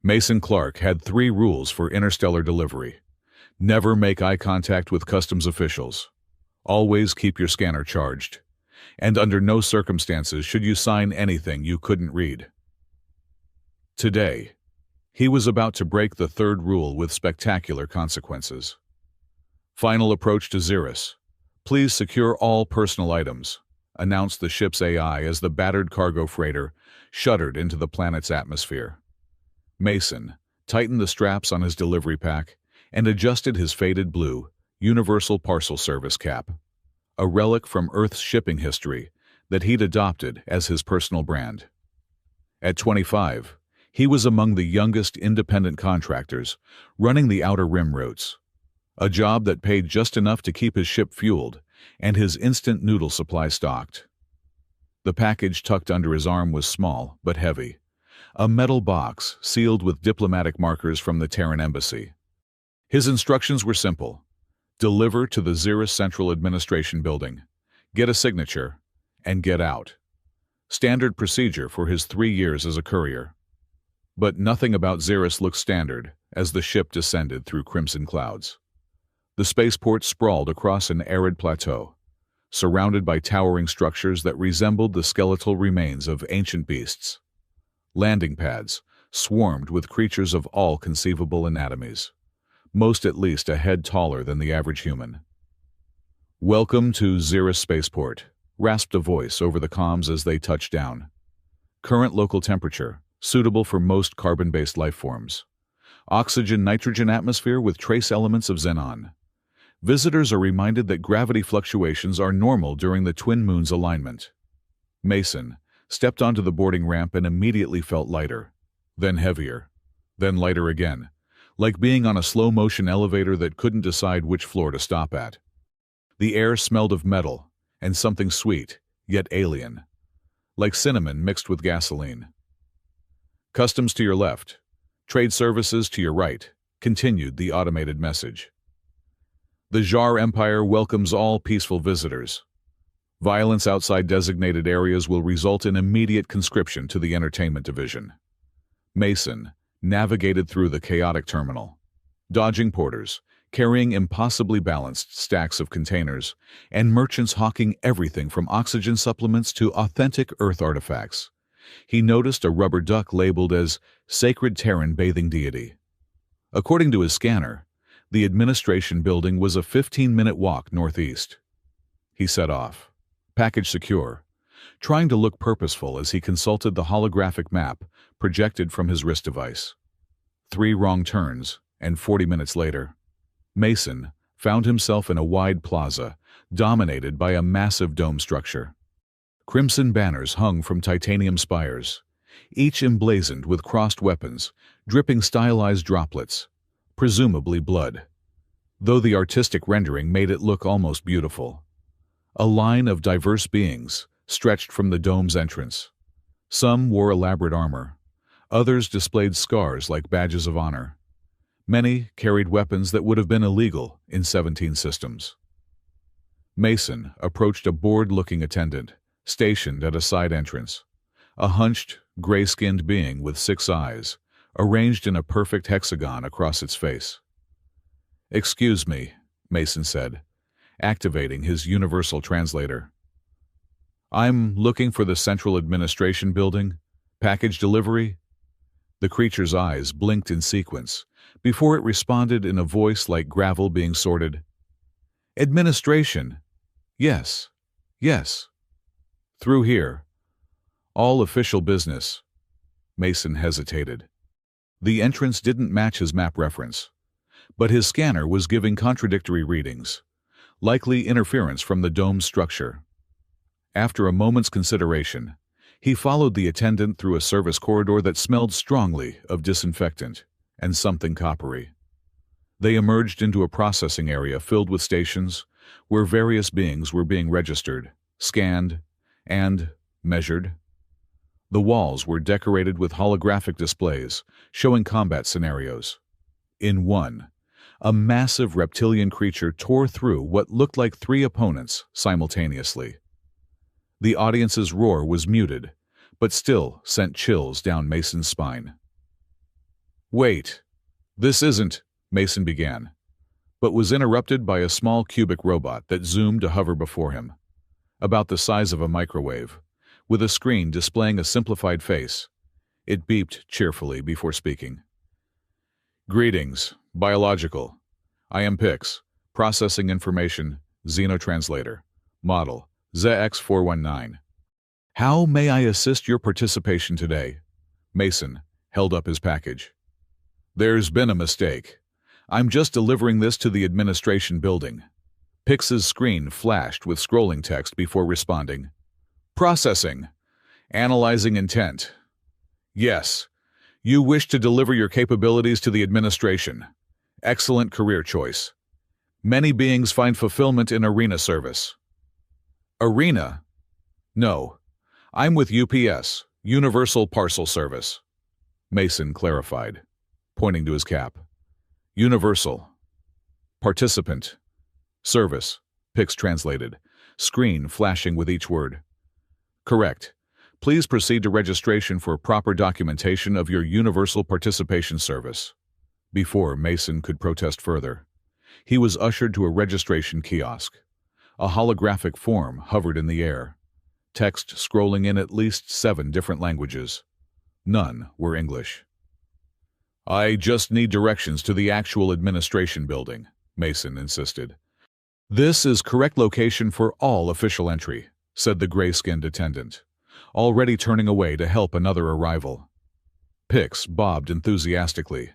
Mason Clark had 3 rules for interstellar delivery. Never make eye contact with customs officials. Always keep your scanner charged. And under no circumstances should you sign anything you couldn't read. Today, he was about to break the 3rd rule with spectacular consequences. Final approach to Xeris. Please secure all personal items, announced the ship's AI as the battered cargo freighter shuddered into the planet's atmosphere. Mason tightened the straps on his delivery pack and adjusted his faded blue Universal Parcel Service cap, a relic from Earth's shipping history that he'd adopted as his personal brand. At 25, he was among the youngest independent contractors running the Outer Rim routes, a job that paid just enough to keep his ship fueled and his instant noodle supply stocked. The package tucked under his arm was small but heavy, a metal box sealed with diplomatic markers from the Terran embassy. His instructions were simple: deliver to the Xeris Central Administration Building, get a signature, and get out. Standard procedure for his 3 years as a courier. But nothing about Xeris looked standard as the ship descended through crimson clouds. The spaceport sprawled across an arid plateau, surrounded by towering structures that resembled the skeletal remains of ancient beasts. Landing pads swarmed with creatures of all conceivable anatomies, most at least a head taller than the average human. "Welcome to Xeris Spaceport," rasped a voice over the comms as they touched down. "Current local temperature, suitable for most carbon-based life forms. Oxygen-nitrogen atmosphere with trace elements of xenon. Visitors are reminded that gravity fluctuations are normal during the twin moons alignment." Mason stepped onto the boarding ramp and immediately felt lighter, then heavier, then lighter again, like being on a slow-motion elevator that couldn't decide which floor to stop at. The air smelled of metal and something sweet, yet alien, like cinnamon mixed with gasoline. "Customs to your left, trade services to your right," continued the automated message. "The Jar Empire welcomes all peaceful visitors. Violence outside designated areas will result in immediate conscription to the entertainment division." Mason navigated through the chaotic terminal, dodging porters, carrying impossibly balanced stacks of containers, and merchants hawking everything from oxygen supplements to authentic Earth artifacts. He noticed a rubber duck labeled as Sacred Terran Bathing Deity. According to his scanner, the administration building was a 15-minute walk northeast. He set off, package secure, trying to look purposeful as he consulted the holographic map projected from his wrist device. 3 wrong turns, and 40 minutes later, Mason found himself in a wide plaza dominated by a massive dome structure. Crimson banners hung from titanium spires, each emblazoned with crossed weapons, dripping stylized droplets, presumably blood, though the artistic rendering made it look almost beautiful. A line of diverse beings stretched from the dome's entrance. Some wore elaborate armor, others displayed scars like badges of honor. Many carried weapons that would have been illegal in 17 systems. Mason approached a bored-looking attendant, stationed at a side entrance, a hunched, gray-skinned being with 6 eyes, arranged in a perfect hexagon across its face. "Excuse me," Mason said, activating his universal translator. "I'm looking for the Central Administration Building. Package delivery?" The creature's eyes blinked in sequence before it responded in a voice like gravel being sorted. "Administration. Yes. Yes. Through here. All official business." Mason hesitated. The entrance didn't match his map reference, but his scanner was giving contradictory readings, likely interference from the dome's structure. After a moment's consideration, he followed the attendant through a service corridor that smelled strongly of disinfectant and something coppery. They emerged into a processing area filled with stations where various beings were being registered, scanned, and measured. The walls were decorated with holographic displays showing combat scenarios. In one, a massive reptilian creature tore through what looked like 3 opponents simultaneously. The audience's roar was muted, but still sent chills down Mason's spine. Wait, this isn't, Mason began, but was interrupted by a small cubic robot that zoomed to hover before him, about the size of a microwave, with a screen displaying a simplified face. It beeped cheerfully before speaking. Greetings, biological. I am Pix, processing information, xenotranslator, model, ZX419. How may I assist your participation today? Mason held up his package. There's been a mistake. I'm just delivering this to the administration building. Pix's screen flashed with scrolling text before responding. Processing. Analyzing intent. Yes. You wish to deliver your capabilities to the administration. Excellent career choice. Many beings find fulfillment in arena service. Arena? No. I'm with UPS, Universal Parcel Service. Mason clarified, pointing to his cap. Universal. Participant. Service. Pix translated, screen flashing with each word. Correct. Please proceed to registration for proper documentation of your Universal Participation Service. Before Mason could protest further, he was ushered to a registration kiosk. A holographic form hovered in the air, text scrolling in at least 7 different languages. None were English. I just need directions to the actual administration building, Mason insisted. This is correct location for all official entry, said the gray-skinned attendant, already turning away to help another arrival. Pix bobbed enthusiastically.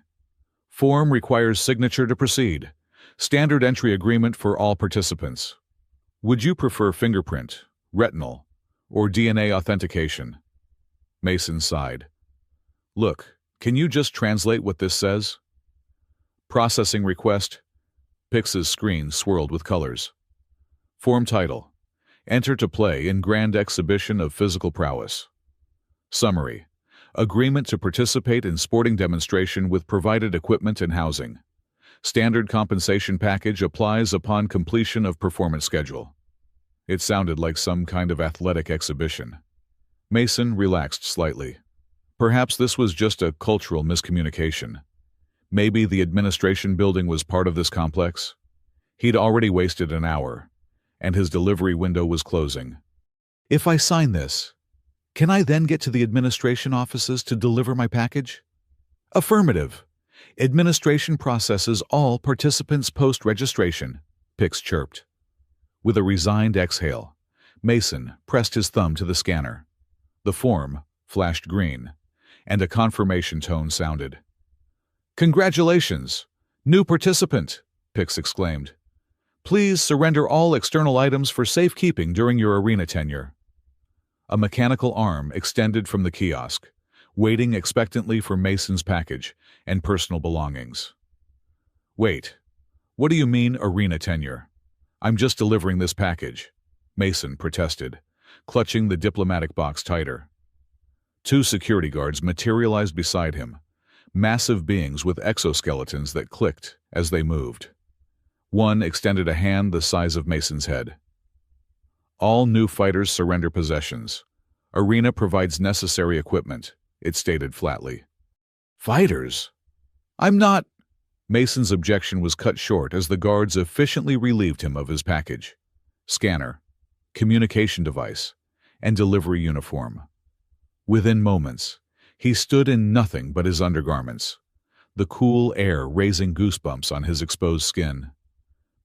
Form requires signature to proceed. Standard entry agreement for all participants. Would you prefer fingerprint, retinal, or DNA authentication? Mason sighed. Look, can you just translate what this says? Processing request. Pix's screen swirled with colors. Form title. Enter to play in Grand Exhibition of Physical Prowess. Summary. Agreement to participate in sporting demonstration with provided equipment and housing. Standard compensation package applies upon completion of performance schedule. It sounded like some kind of athletic exhibition. Mason relaxed slightly. Perhaps this was just a cultural miscommunication. Maybe the administration building was part of this complex. He'd already wasted an hour, and his delivery window was closing. If I sign this, can I then get to the administration offices to deliver my package? Affirmative. Administration processes all participants post-registration, Pix chirped. With a resigned exhale, Mason pressed his thumb to the scanner. The form flashed green, and a confirmation tone sounded. Congratulations! New participant, Pix exclaimed. Please surrender all external items for safekeeping during your arena tenure. A mechanical arm extended from the kiosk, waiting expectantly for Mason's package and personal belongings. Wait, what do you mean arena tenure? I'm just delivering this package, Mason protested, clutching the diplomatic box tighter. 2 security guards materialized beside him, massive beings with exoskeletons that clicked as they moved. One extended a hand the size of Mason's head. All new fighters surrender possessions. Arena provides necessary equipment, it stated flatly. Fighters? I'm not... Mason's objection was cut short as the guards efficiently relieved him of his package, scanner, communication device, and delivery uniform. Within moments, he stood in nothing but his undergarments, the cool air raising goosebumps on his exposed skin.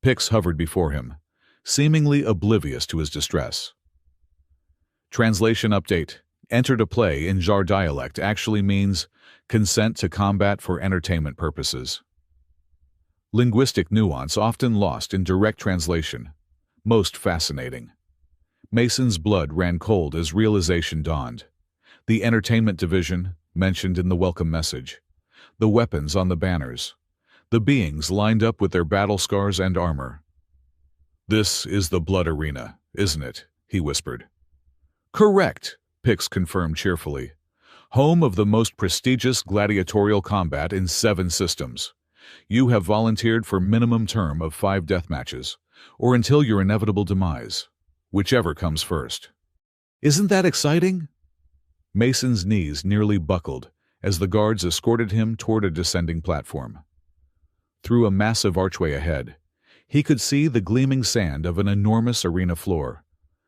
Pix hovered before him, seemingly oblivious to his distress. Translation update. Enter to play in Jar dialect actually means consent to combat for entertainment purposes. Linguistic nuance often lost in direct translation. Most fascinating. Mason's blood ran cold as realization dawned. The entertainment division, mentioned in the welcome message. The weapons on the banners. The beings lined up with their battle scars and armor. This is the blood arena, isn't it? He whispered. Correct, Pix confirmed cheerfully. Home of the most prestigious gladiatorial combat in 7 systems. You have volunteered for minimum term of 5 death matches, or until your inevitable demise, whichever comes first. Isn't that exciting? Mason's knees nearly buckled as the guards escorted him toward a descending platform. Through a massive archway ahead, he could see the gleaming sand of an enormous arena floor,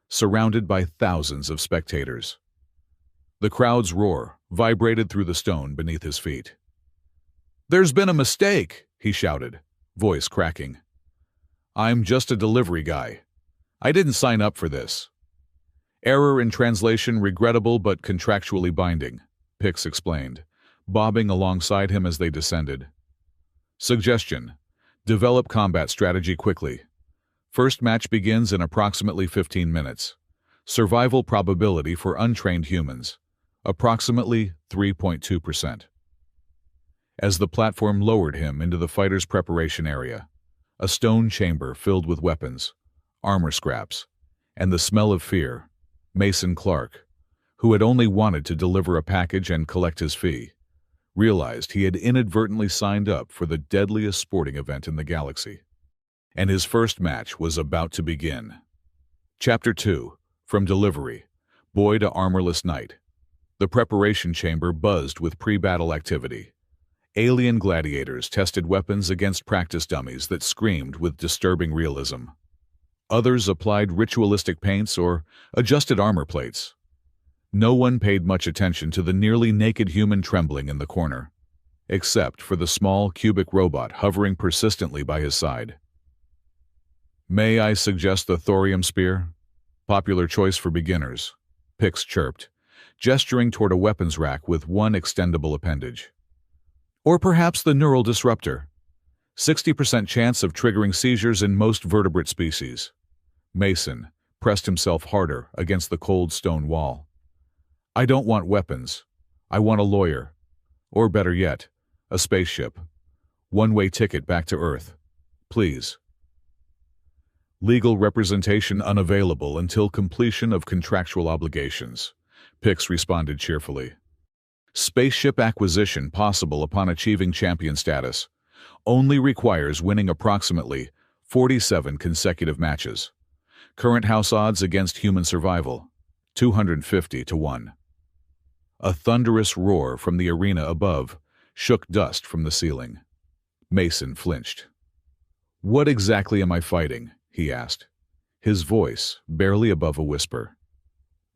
surrounded by thousands of spectators. The crowd's roar vibrated through the stone beneath his feet. "There's been a mistake," he shouted, voice cracking. "I'm just a delivery guy. I didn't sign up for this." "Error in translation regrettable but contractually binding," Pix explained, bobbing alongside him as they descended. "Suggestion: develop combat strategy quickly. First match begins in approximately 15 minutes. Survival probability for untrained humans, approximately 3.2%. As the platform lowered him into the fighter's preparation area, a stone chamber filled with weapons, armor scraps, and the smell of fear, Mason Clark, who had only wanted to deliver a package and collect his fee, realized he had inadvertently signed up for the deadliest sporting event in the galaxy. And his first match was about to begin. Chapter 2, From Delivery, Boy to Armorless Knight. The preparation chamber buzzed with pre-battle activity. Alien gladiators tested weapons against practice dummies that screamed with disturbing realism. Others applied ritualistic paints or adjusted armor plates. No one paid much attention to the nearly naked human trembling in the corner, except for the small cubic robot hovering persistently by his side. "May I suggest the thorium spear? Popular choice for beginners," Pix chirped, gesturing toward a weapons rack with one extendable appendage. "Or perhaps the neural disruptor. 60% chance of triggering seizures in most vertebrate species." Mason pressed himself harder against the cold stone wall. "I don't want weapons. I want a lawyer. Or better yet, a spaceship. One-way ticket back to Earth. Please." "Legal representation unavailable until completion of contractual obligations," Pix responded cheerfully. "Spaceship acquisition possible upon achieving champion status. Only requires winning approximately 47 consecutive matches. Current house odds against human survival, 250 to 1. A thunderous roar from the arena above shook dust from the ceiling. Mason flinched. "What exactly am I fighting?" he asked, his voice barely above a whisper.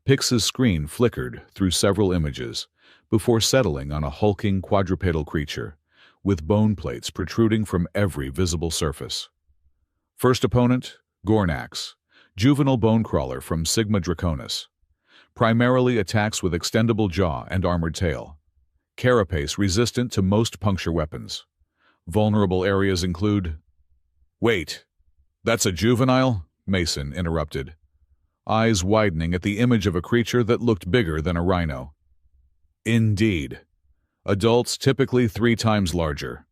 Pix's screen flickered through several images before settling on a hulking quadrupedal creature with bone plates protruding from every visible surface. First opponent, Gornax, juvenile bone crawler from Sigma Draconis. Primarily attacks with extendable jaw and armored tail. Carapace resistant to most puncture weapons. Vulnerable areas include... "Wait, that's a juvenile?" Mason interrupted, eyes widening at the image of a creature that looked bigger than a rhino. "Indeed. Adults typically 3 times larger.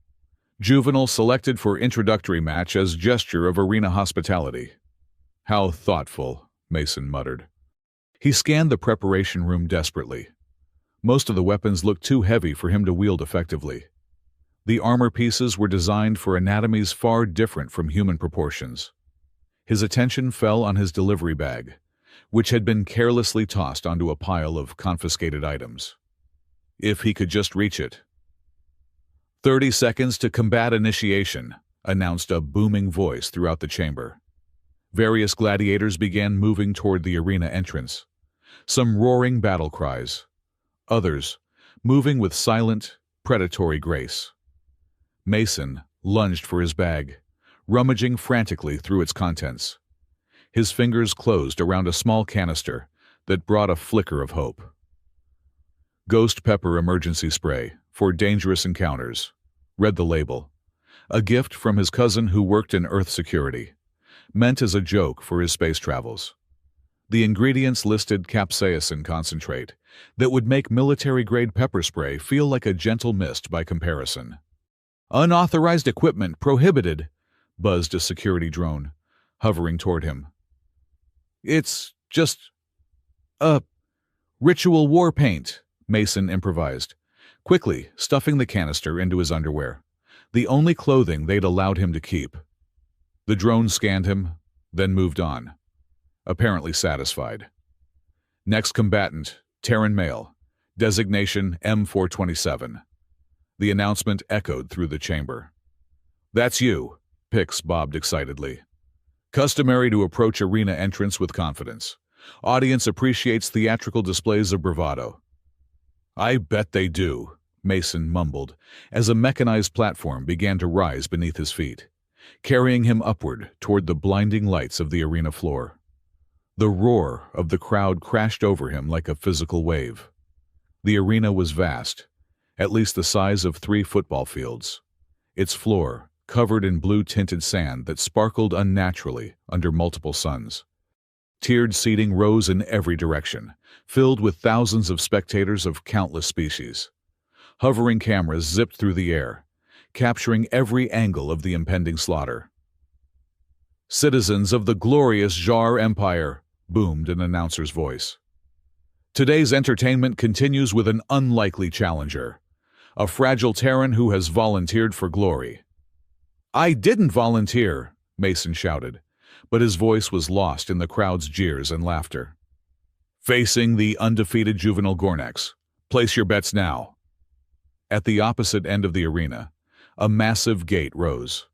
Juvenile selected for introductory match as gesture of arena hospitality." "How thoughtful," Mason muttered. He scanned the preparation room desperately. Most of the weapons looked too heavy for him to wield effectively. The armor pieces were designed for anatomies far different from human proportions. His attention fell on his delivery bag, which had been carelessly tossed onto a pile of confiscated items. If he could just reach it. 30 seconds to combat initiation, announced a booming voice throughout the chamber. Various gladiators began moving toward the arena entrance, some roaring battle cries, others moving with silent, predatory grace. Mason lunged for his bag, rummaging frantically through its contents. His fingers closed around a small canister that brought a flicker of hope. "Ghost Pepper Emergency Spray for Dangerous Encounters," read the label. A gift from his cousin who worked in Earth security, meant as a joke for his space travels. The ingredients listed capsaicin concentrate that would make military-grade pepper spray feel like a gentle mist by comparison. "Unauthorized equipment prohibited," buzzed a security drone, hovering toward him. "It's just a ritual war paint," Mason improvised, quickly stuffing the canister into his underwear, the only clothing they'd allowed him to keep. The drone scanned him, then moved on, apparently satisfied. "Next combatant, Terran male, Designation M427. The announcement echoed through the chamber. "That's you," Pix bobbed excitedly. "Customary to approach arena entrance with confidence. Audience appreciates theatrical displays of bravado." "I bet they do," Mason mumbled, as a mechanized platform began to rise beneath his feet, carrying him upward toward the blinding lights of the arena floor. The roar of the crowd crashed over him like a physical wave. The arena was vast, at least the size of 3 football fields. Its floor, covered in blue-tinted sand that sparkled unnaturally under multiple suns. Tiered seating rose in every direction, filled with thousands of spectators of countless species. Hovering cameras zipped through the air, capturing every angle of the impending slaughter. "Citizens of the glorious Jar Empire," boomed an announcer's voice. "Today's entertainment continues with an unlikely challenger, a fragile Terran who has volunteered for glory." "I didn't volunteer," Mason shouted, but his voice was lost in the crowd's jeers and laughter. "Facing the undefeated juvenile Gornax. Place your bets now." At the opposite end of the arena, a massive gate rose.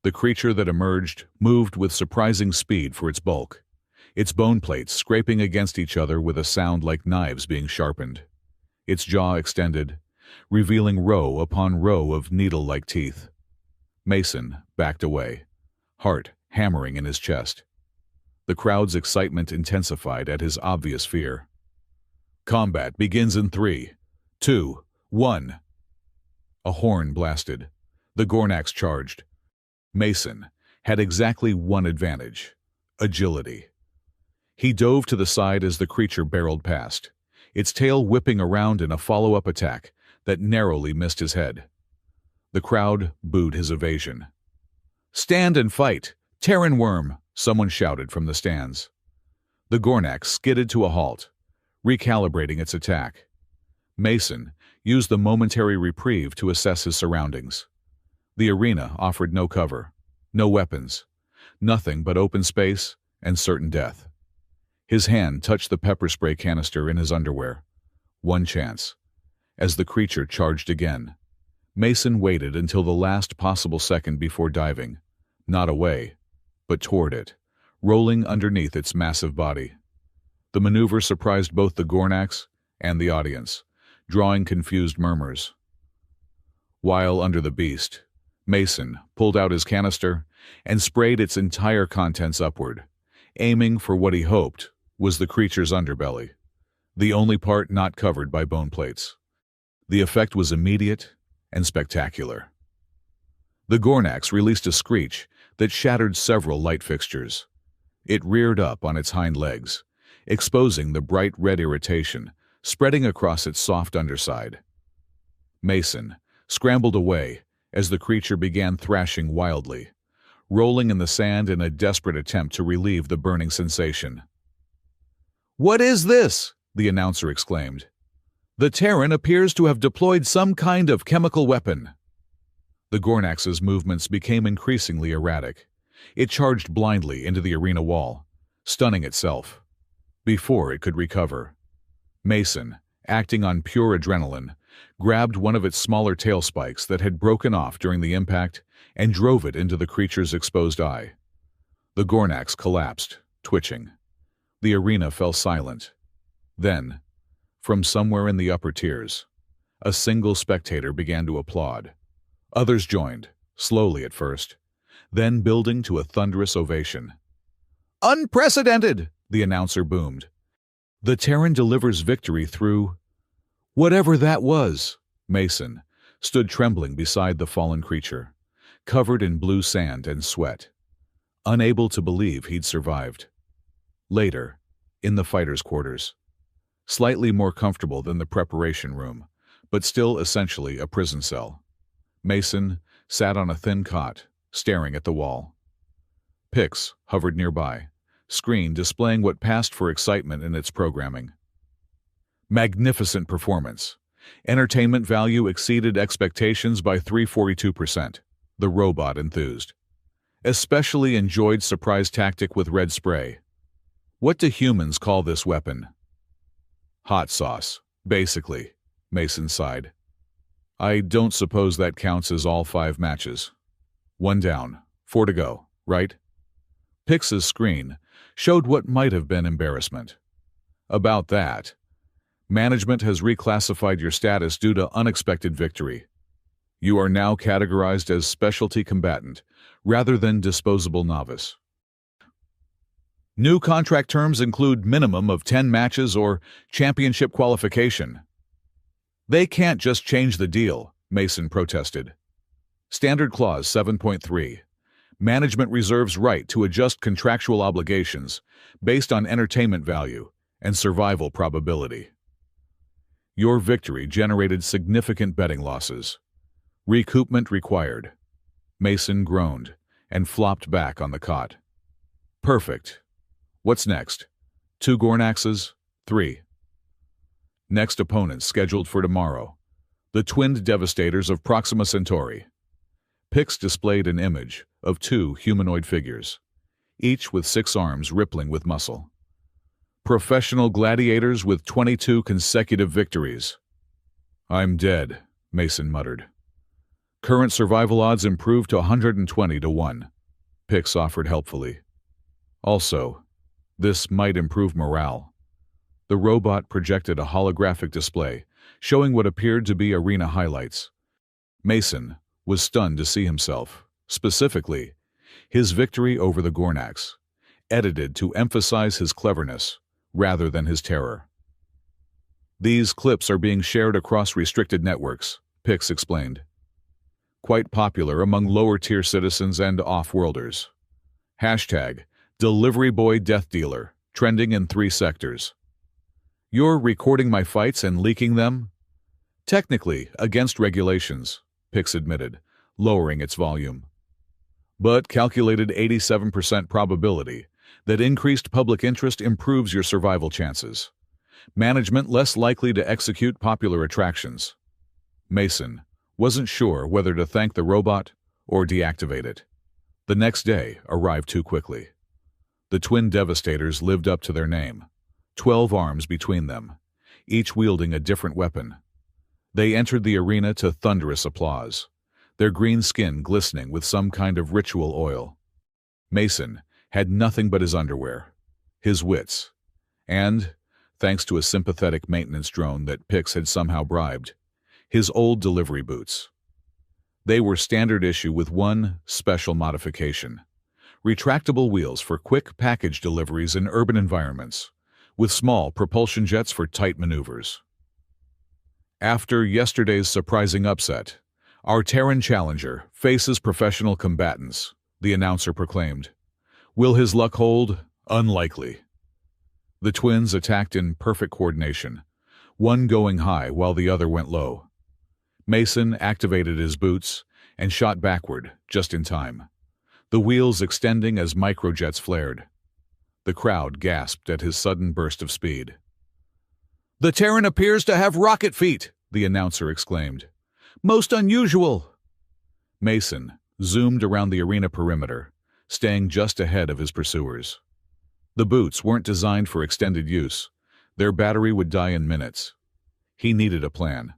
The creature that emerged moved with surprising speed for its bulk, its bone plates scraping against each other with a sound like knives being sharpened. Its jaw extended, revealing row upon row of needle-like teeth. Mason backed away, heart hammering in his chest. The crowd's excitement intensified at his obvious fear. "Combat begins in 3, 2, 1. A horn blasted. The Gornax charged. Mason had exactly one advantage: agility. He dove to the side as the creature barreled past, its tail whipping around in a follow-up attack that narrowly missed his head. The crowd booed his evasion. "Stand and fight! Terran worm!" someone shouted from the stands. The Gornax skidded to a halt, recalibrating its attack. Mason used the momentary reprieve to assess his surroundings. The arena offered no cover, no weapons, nothing but open space and certain death. His hand touched the pepper spray canister in his underwear. One chance. As the creature charged again, Mason waited until the last possible second before diving, not away, but toward it, rolling underneath its massive body. The maneuver surprised both the Gornax and the audience, drawing confused murmurs. While under the beast, Mason pulled out his canister and sprayed its entire contents upward, aiming for what he hoped was the creature's underbelly, the only part not covered by bone plates. The effect was immediate and spectacular. The Gornax released a screech that shattered several light fixtures. It reared up on its hind legs, exposing the bright red irritation spreading across its soft underside. Mason scrambled away as the creature began thrashing wildly, rolling in the sand in a desperate attempt to relieve the burning sensation. "What is this?" the announcer exclaimed. "The Terran appears to have deployed some kind of chemical weapon." The Gornax's movements became increasingly erratic. It charged blindly into the arena wall, stunning itself, before it could recover. Mason, acting on pure adrenaline, grabbed one of its smaller tail spikes that had broken off during the impact and drove it into the creature's exposed eye. The Gornax collapsed, twitching. The arena fell silent. Then, from somewhere in the upper tiers, a single spectator began to applaud. Others joined, slowly at first, then building to a thunderous ovation. "Unprecedented!" the announcer boomed. "The Terran delivers victory through—" Whatever that was, Mason stood trembling beside the fallen creature, covered in blue sand and sweat, unable to believe he'd survived. Later, in the fighters' quarters, slightly more comfortable than the preparation room, but still essentially a prison cell, Mason sat on a thin cot, staring at the wall. Pix hovered nearby, screen displaying what passed for excitement in its programming. Magnificent performance. Entertainment value exceeded expectations by 342%, the robot enthused. Especially enjoyed surprise tactic with red spray. What do humans call this weapon? Hot sauce, Basically, Mason sighed. I don't suppose that counts as all 5 matches. 1 down, 4 to go, right? Pix's screen showed what might have been embarrassment. About that, management has reclassified your status due to unexpected victory. You are now categorized as specialty combatant rather than disposable novice. New contract terms include minimum of 10 matches or championship qualification. They can't just change the deal, Mason protested. Standard Clause 7.3. Management reserves right to adjust contractual obligations based on entertainment value and survival probability. Your victory generated significant betting losses. Recoupment required. Mason groaned and flopped back on the cot. Perfect. What's next? 2 Gornaxes? 3. Next opponents scheduled for tomorrow. The twinned devastators of Proxima Centauri. Pix displayed an image of 2 humanoid figures, each with 6 arms rippling with muscle. Professional gladiators with 22 consecutive victories. I'm dead, Mason muttered. Current survival odds improved to 120 to 1. Pix offered helpfully. Also, this might improve morale. The robot projected a holographic display showing what appeared to be arena highlights. Mason was stunned to see himself, specifically, his victory over the Gornax, edited to emphasize his cleverness rather than his terror. These clips are being shared across restricted networks, Pix explained. Quite popular among lower-tier citizens and off-worlders. Hashtag Delivery Boy Death Dealer, trending in 3 sectors. You're recording my fights and leaking them? Technically, against regulations, Pix admitted, lowering its volume. But calculated 87% probability that increased public interest improves your survival chances. Management less likely to execute popular attractions. Mason wasn't sure whether to thank the robot or deactivate it. The next day arrived too quickly. The twin devastators lived up to their name. 12 arms between them, each wielding a different weapon. They entered the arena to thunderous applause, their green skin glistening with some kind of ritual oil. Mason had nothing but his underwear, his wits, and, thanks to a sympathetic maintenance drone that Pix had somehow bribed, his old delivery boots. They were standard issue with one special modification: retractable wheels for quick package deliveries in urban environments, with small propulsion jets for tight maneuvers. After yesterday's surprising upset, our Terran challenger faces professional combatants, the announcer proclaimed. Will his luck hold? Unlikely. The twins attacked in perfect coordination, one going high while the other went low. Mason activated his boots and shot backward, just in time, the wheels extending as microjets flared. The crowd gasped at his sudden burst of speed. "The Terran appears to have rocket feet," the announcer exclaimed. "Most unusual." Mason zoomed around the arena perimeter, staying just ahead of his pursuers. The boots weren't designed for extended use. Their battery would die in minutes. He needed a plan.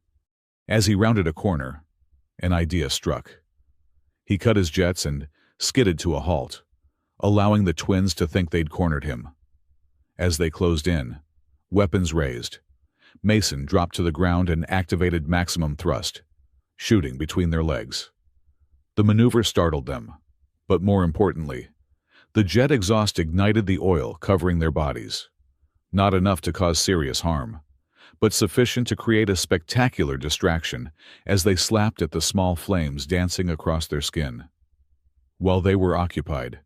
As he rounded a corner, an idea struck. He cut his jets and skidded to a halt, allowing the twins to think they'd cornered him. As they closed in, weapons raised, Mason dropped to the ground and activated maximum thrust, shooting between their legs. The maneuver startled them, but more importantly, the jet exhaust ignited the oil covering their bodies. Not enough to cause serious harm, but sufficient to create a spectacular distraction as they slapped at the small flames dancing across their skin. While they were occupied,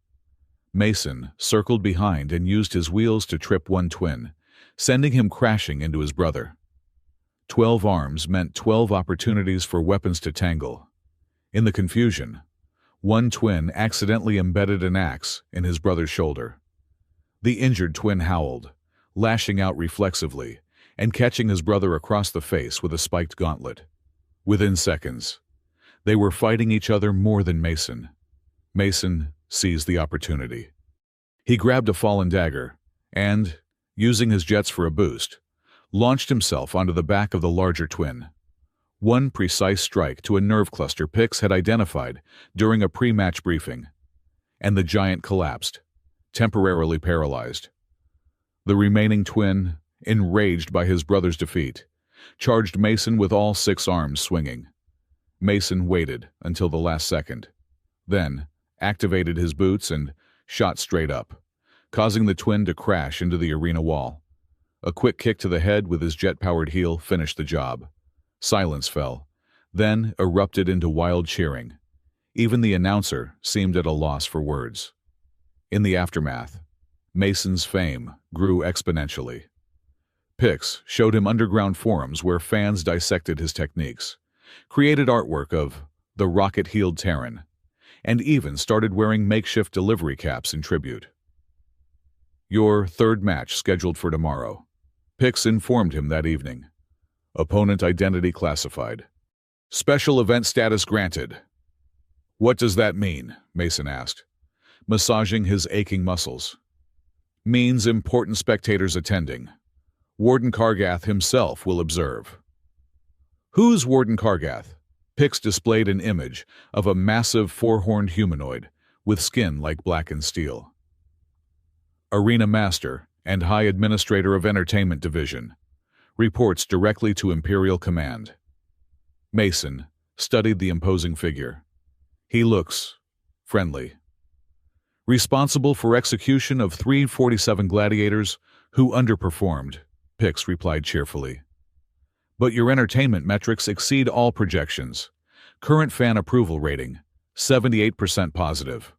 Mason circled behind and used his wheels to trip one twin, sending him crashing into his brother. 12 arms meant 12 opportunities for weapons to tangle. In the confusion, one twin accidentally embedded an axe in his brother's shoulder. The injured twin howled, lashing out reflexively and catching his brother across the face with a spiked gauntlet. Within seconds, they were fighting each other more than Mason. Mason seized the opportunity. He grabbed a fallen dagger and, using his jets for a boost, launched himself onto the back of the larger twin. One precise strike to a nerve cluster Pix had identified during a pre-match briefing, and the giant collapsed, temporarily paralyzed. The remaining twin, enraged by his brother's defeat, charged Mason with all 6 arms swinging. Mason waited until the last second, then activated his boots and shot straight up, causing the twin to crash into the arena wall. A quick kick to the head with his jet-powered heel finished the job. Silence fell, then erupted into wild cheering. Even the announcer seemed at a loss for words. In the aftermath, Mason's fame grew exponentially. Pix showed him underground forums where fans dissected his techniques, created artwork of the rocket-heeled Terran, and even started wearing makeshift delivery caps in tribute. Your third match scheduled for tomorrow, Pix informed him that evening. Opponent identity classified. Special event status granted. What does that mean? Mason asked, massaging his aching muscles. Means important spectators attending. Warden Kargath himself will observe. Who's Warden Kargath? Pix displayed an image of a massive 4-horned humanoid with skin like blackened steel. Arena Master and High Administrator of Entertainment Division. Reports directly to Imperial Command. Mason studied the imposing figure. He looks friendly. Responsible for execution of 347 gladiators who underperformed, Pix replied cheerfully. But your entertainment metrics exceed all projections. Current fan approval rating, 78% positive.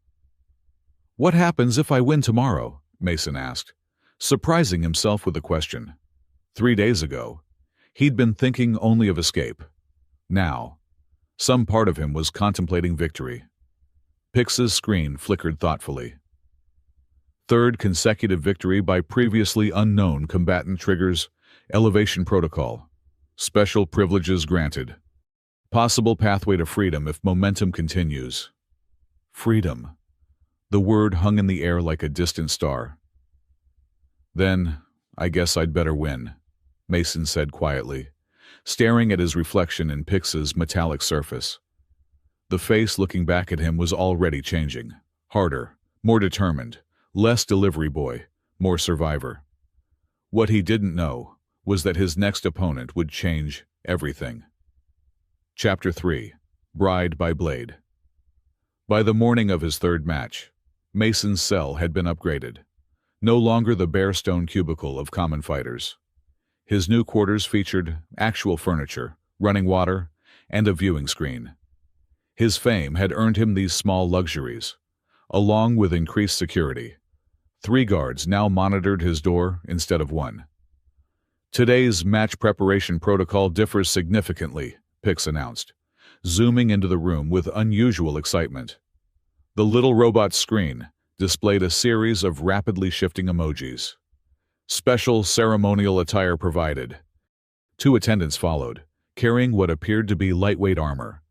What happens if I win tomorrow? Mason asked, surprising himself with the question. 3 days ago, he'd been thinking only of escape. Now, some part of him was contemplating victory. Pix's screen flickered thoughtfully. Third consecutive victory by previously unknown combatant triggers elevation protocol. Special privileges granted. Possible pathway to freedom if momentum continues. Freedom. The word hung in the air like a distant star. Then, I guess I'd better win, Mason said quietly, staring at his reflection in Pix's metallic surface. The face looking back at him was already changing. Harder, more determined, less delivery boy, more survivor. What he didn't know was that his next opponent would change everything. Chapter 3. Bride by Blade. By the morning of his third match, Mason's cell had been upgraded. No longer the bare stone cubicle of common fighters. His new quarters featured actual furniture, running water, and a viewing screen. His fame had earned him these small luxuries, along with increased security. 3 guards now monitored his door instead of 1. Today's match preparation protocol differs significantly, Pix announced, zooming into the room with unusual excitement. The little robot's screen displayed a series of rapidly shifting emojis. Special ceremonial attire provided. 2 attendants followed, carrying what appeared to be lightweight armor,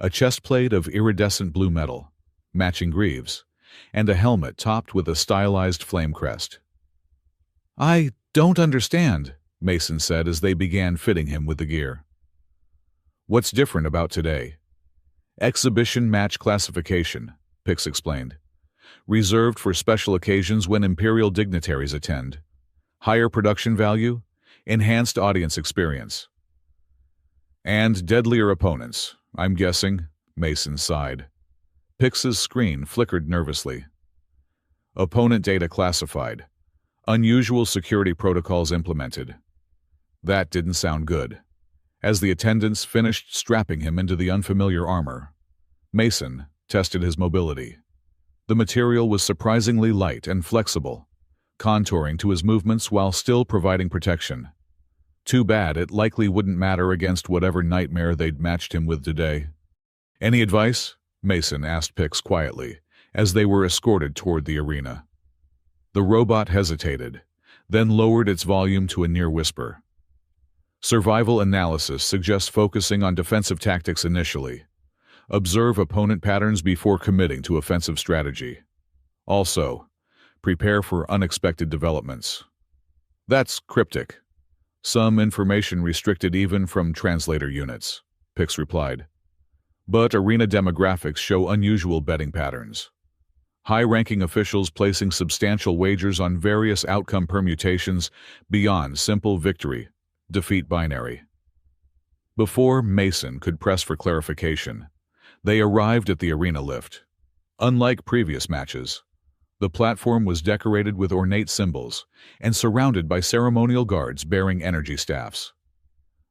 a chestplate of iridescent blue metal, matching greaves, and a helmet topped with a stylized flame crest. I don't understand, Mason said as they began fitting him with the gear. What's different about today? Exhibition match classification, Pix explained. Reserved for special occasions when Imperial dignitaries attend. Higher production value, enhanced audience experience. And deadlier opponents, I'm guessing, Mason sighed. Pix's screen flickered nervously. Opponent data classified. Unusual security protocols implemented. That didn't sound good. As the attendants finished strapping him into the unfamiliar armor, Mason tested his mobility. The material was surprisingly light and flexible, contouring to his movements while still providing protection. Too bad it likely wouldn't matter against whatever nightmare they'd matched him with today. Any advice? Mason asked Pix quietly, as they were escorted toward the arena. The robot hesitated, then lowered its volume to a near whisper. Survival analysis suggests focusing on defensive tactics initially. Observe opponent patterns before committing to offensive strategy. Also, prepare for unexpected developments. That's cryptic. Some information restricted even from translator units, Pix replied. But arena demographics show unusual betting patterns. High-ranking officials placing substantial wagers on various outcome permutations beyond simple victory, defeat binary. Before Mason could press for clarification, they arrived at the arena lift. Unlike previous matches, the platform was decorated with ornate symbols and surrounded by ceremonial guards bearing energy staffs.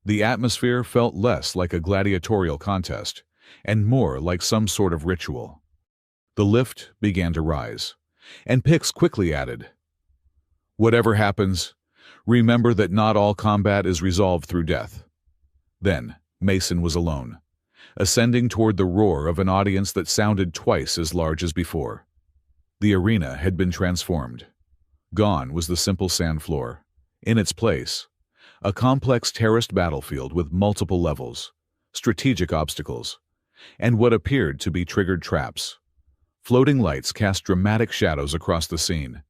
The atmosphere felt less like a gladiatorial contest and more like some sort of ritual. The lift began to rise, and Pix quickly added, "Whatever happens, remember that not all combat is resolved through death." Then, Mason was alone, ascending toward the roar of an audience that sounded twice as large as before. The arena had been transformed. Gone was the simple sand floor. In its place, a complex terraced battlefield with multiple levels, strategic obstacles, and what appeared to be triggered traps. Floating lights cast dramatic shadows across the scene,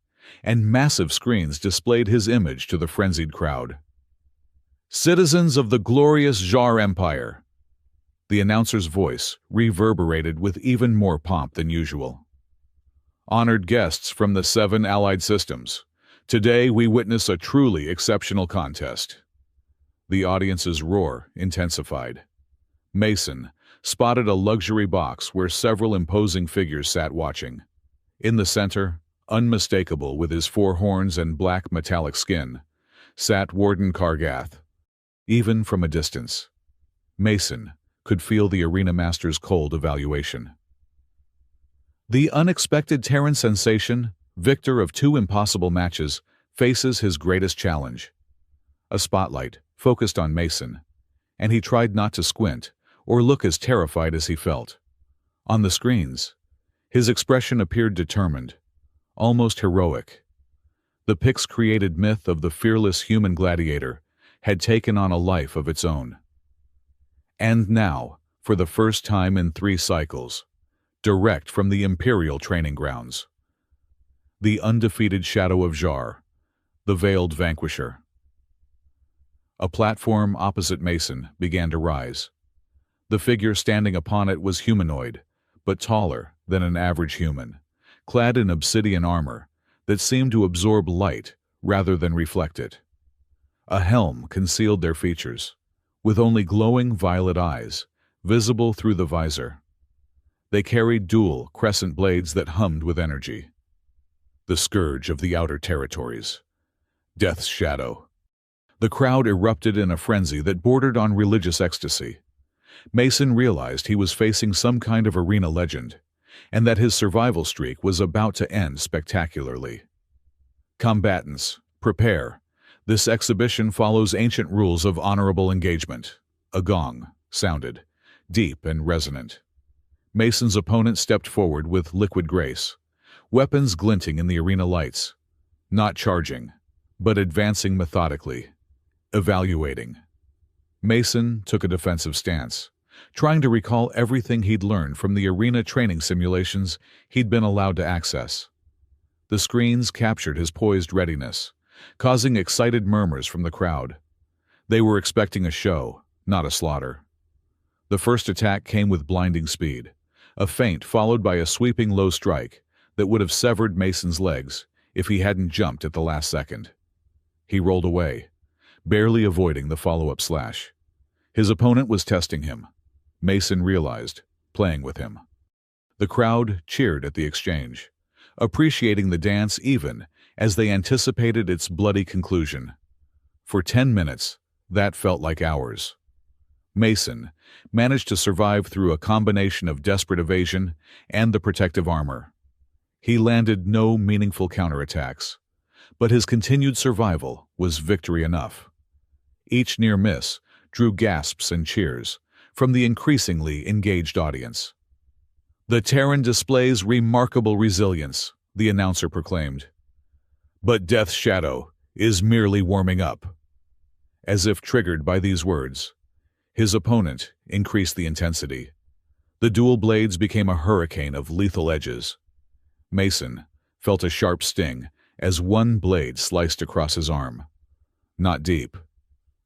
and massive screens displayed his image to the frenzied crowd. "Citizens of the glorious Jar Empire," the announcer's voice reverberated with even more pomp than usual. "Honored guests from the 7 allied systems, today we witness a truly exceptional contest." The audience's roar intensified. Mason spotted a luxury box where several imposing figures sat watching. In the center, unmistakable with his 4 horns and black metallic skin, sat Warden Kargath. Even from a distance, Mason could feel the arena master's cold evaluation. The unexpected Terran sensation, victor of 2 impossible matches, faces his greatest challenge. A spotlight focused on Mason, and he tried not to squint or look as terrified as he felt. On the screens, his expression appeared determined, almost heroic. The Pix-created myth of the fearless human gladiator had taken on a life of its own. And now, for the first time in 3 cycles, direct from the Imperial training grounds, the undefeated shadow of Jar, the veiled vanquisher. A platform opposite Mason began to rise. The figure standing upon it was humanoid, but taller than an average human, clad in obsidian armor that seemed to absorb light rather than reflect it. A helm concealed their features, with only glowing violet eyes visible through the visor. They carried dual crescent blades that hummed with energy. The scourge of the outer territories. Death's shadow. The crowd erupted in a frenzy that bordered on religious ecstasy. Mason realized he was facing some kind of arena legend, and that his survival streak was about to end spectacularly. "Combatants, prepare. This exhibition follows ancient rules of honorable engagement." A gong sounded, deep and resonant. Mason's opponent stepped forward with liquid grace, weapons glinting in the arena lights, not charging, but advancing methodically, evaluating. Mason took a defensive stance, trying to recall everything he'd learned from the arena training simulations he'd been allowed to access. The screens captured his poised readiness, causing excited murmurs from the crowd. They were expecting a show, not a slaughter. The first attack came with blinding speed, a feint followed by a sweeping low strike that would have severed Mason's legs if he hadn't jumped at the last second. He rolled away, barely avoiding the follow-up slash. His opponent was testing him. Mason realized, playing with him. The crowd cheered at the exchange, appreciating the dance even as they anticipated its bloody conclusion. For 10 minutes, that felt like hours. Mason managed to survive through a combination of desperate evasion and the protective armor. He landed no meaningful counterattacks, but his continued survival was victory enough. Each near miss drew gasps and cheers from the increasingly engaged audience. "The Terran displays remarkable resilience," the announcer proclaimed. "But Death's shadow is merely warming up." As if triggered by these words, his opponent increased the intensity. The dual blades became a hurricane of lethal edges. Mason felt a sharp sting as one blade sliced across his arm. Not deep,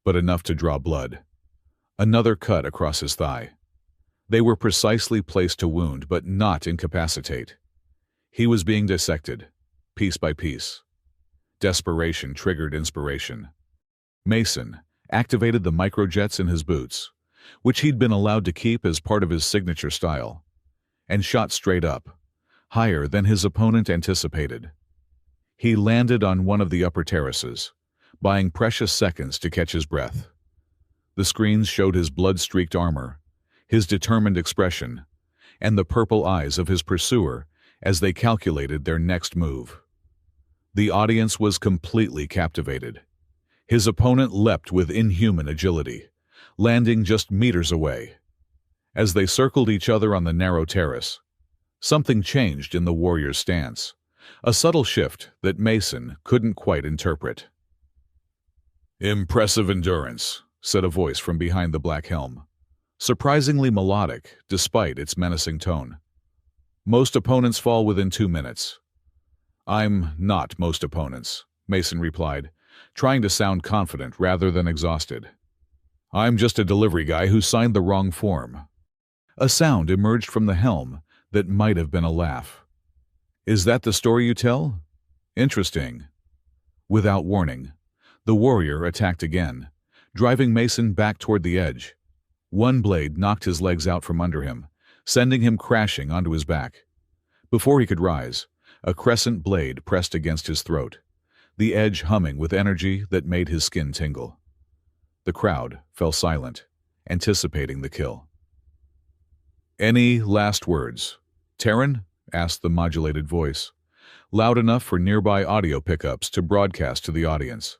but enough to draw blood. Another cut across his thigh. They were precisely placed to wound but not incapacitate. He was being dissected, piece by piece. Desperation triggered inspiration. Mason activated the microjets in his boots, which he'd been allowed to keep as part of his signature style, and shot straight up, higher than his opponent anticipated. He landed on one of the upper terraces, buying precious seconds to catch his breath. The screens showed his blood-streaked armor, his determined expression, and the purple eyes of his pursuer as they calculated their next move. The audience was completely captivated. His opponent leapt with inhuman agility, landing just meters away. As they circled each other on the narrow terrace, something changed in the warrior's stance, a subtle shift that Mason couldn't quite interpret. "Impressive endurance," said a voice from behind the black helm, surprisingly melodic despite its menacing tone. "Most opponents fall within 2 minutes." "I'm not most opponents," Mason replied, trying to sound confident rather than exhausted. "I'm just a delivery guy who signed the wrong form." A sound emerged from the helm that might have been a laugh. "Is that the story you tell? Interesting." Without warning, the warrior attacked again, driving Mason back toward the edge. One blade knocked his legs out from under him, sending him crashing onto his back. Before he could rise, a crescent blade pressed against his throat, the edge humming with energy that made his skin tingle. The crowd fell silent, anticipating the kill. "Any last words, Terran?" asked the modulated voice, loud enough for nearby audio pickups to broadcast to the audience.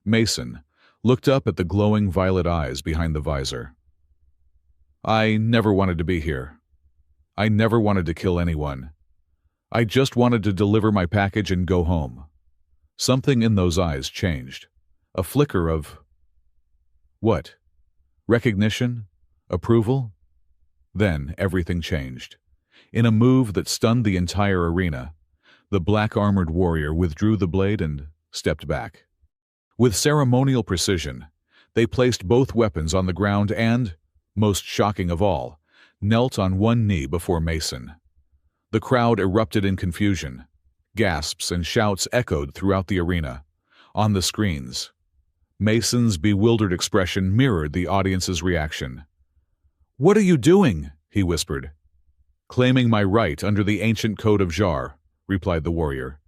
Mason looked up at the glowing violet eyes behind the visor. "I never wanted to be here. I never wanted to kill anyone. I just wanted to deliver my package and go home." Something in those eyes changed. A flicker of... what? Recognition? Approval? Then everything changed. In a move that stunned the entire arena, the black-armored warrior withdrew the blade and stepped back. With ceremonial precision, they placed both weapons on the ground and, most shocking of all, knelt on one knee before Mason. The crowd erupted in confusion. Gasps and shouts echoed throughout the arena. On the screens, Mason's bewildered expression mirrored the audience's reaction. "What are you doing?" he whispered. "Claiming my right under the ancient code of Jar," replied the warrior,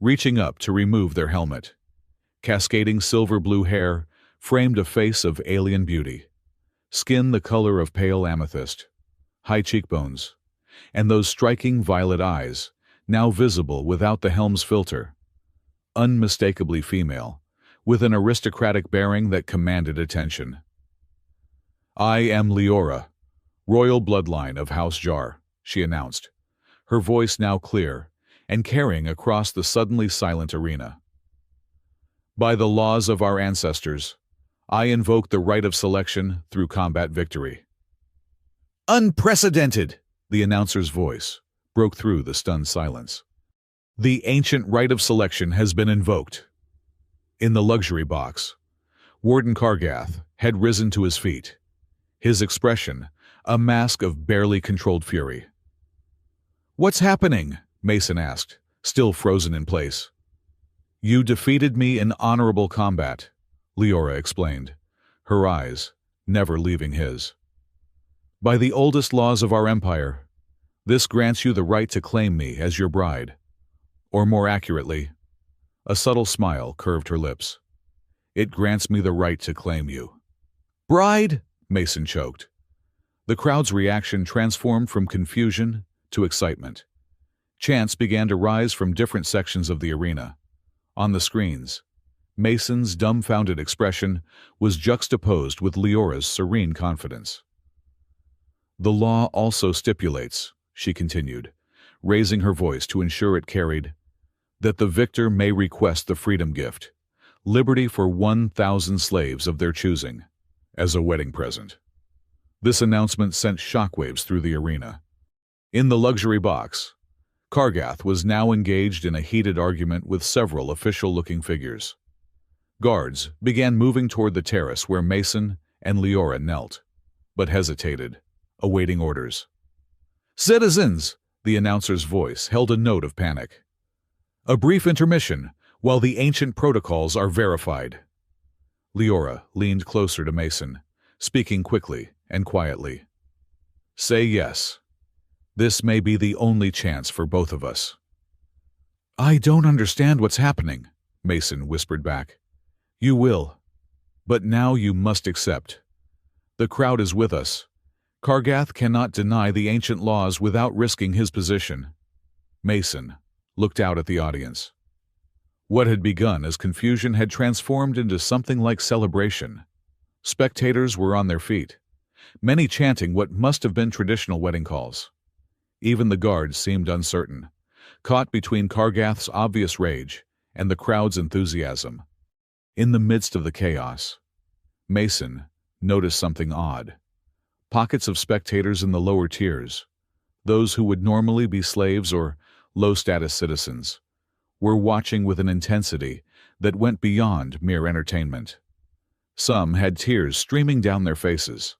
reaching up to remove their helmet. Cascading silver-blue hair framed a face of alien beauty, skin the color of pale amethyst, high cheekbones, and those striking violet eyes, now visible without the helm's filter. Unmistakably female, with an aristocratic bearing that commanded attention. "I am Leora, royal bloodline of House Jar," she announced, her voice now clear and carrying across the suddenly silent arena. "By the laws of our ancestors, I invoke the right of selection through combat victory." "Unprecedented!" the announcer's voice broke through the stunned silence. "The ancient right of selection has been invoked." In the luxury box, Warden Kargath had risen to his feet, his expression a mask of barely controlled fury. "What's happening?" Mason asked, still frozen in place. "You defeated me in honorable combat," Leora explained, her eyes never leaving his. "By the oldest laws of our empire, this grants you the right to claim me as your bride. Or more accurately," a subtle smile curved her lips, "it grants me the right to claim you." "Bride?" Mason choked. The crowd's reaction transformed from confusion to excitement. Chants began to rise from different sections of the arena. On the screens, Mason's dumbfounded expression was juxtaposed with Leora's serene confidence. "The law also stipulates," she continued, raising her voice to ensure it carried, "that the victor may request the freedom gift, liberty for 1,000 slaves of their choosing, as a wedding present." This announcement sent shockwaves through the arena. In the luxury box, Kargath was now engaged in a heated argument with several official-looking figures. Guards began moving toward the terrace where Mason and Leora knelt, but hesitated, awaiting orders. "Citizens!" The announcer's voice held a note of panic. "A brief intermission while the ancient protocols are verified." Leora leaned closer to Mason, speaking quickly and quietly. "Say yes. This may be the only chance for both of us." "I don't understand what's happening," Mason whispered back. "You will. But now you must accept. The crowd is with us. Kargath cannot deny the ancient laws without risking his position." Mason looked out at the audience. What had begun as confusion had transformed into something like celebration. Spectators were on their feet, many chanting what must have been traditional wedding calls. Even the guards seemed uncertain, caught between Kargath's obvious rage and the crowd's enthusiasm. In the midst of the chaos, Mason noticed something odd. Pockets of spectators in the lower tiers, those who would normally be slaves or low-status citizens, were watching with an intensity that went beyond mere entertainment. Some had tears streaming down their faces.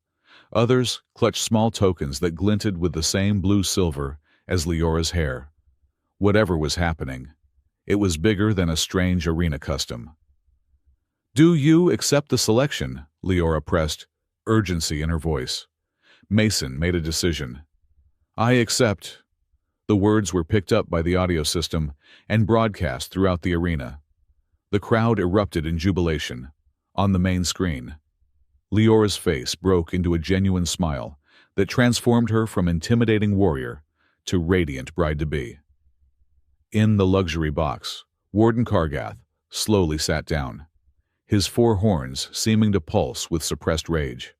Others clutched small tokens that glinted with the same blue-silver as Leora's hair. Whatever was happening, it was bigger than a strange arena custom. "Do you accept the selection?" Leora pressed, urgency in her voice. Mason made a decision. "I accept." The words were picked up by the audio system and broadcast throughout the arena. The crowd erupted in jubilation. On the main screen, Leora's face broke into a genuine smile that transformed her from intimidating warrior to radiant bride-to-be. In the luxury box, Warden Kargath slowly sat down, his four horns seeming to pulse with suppressed rage.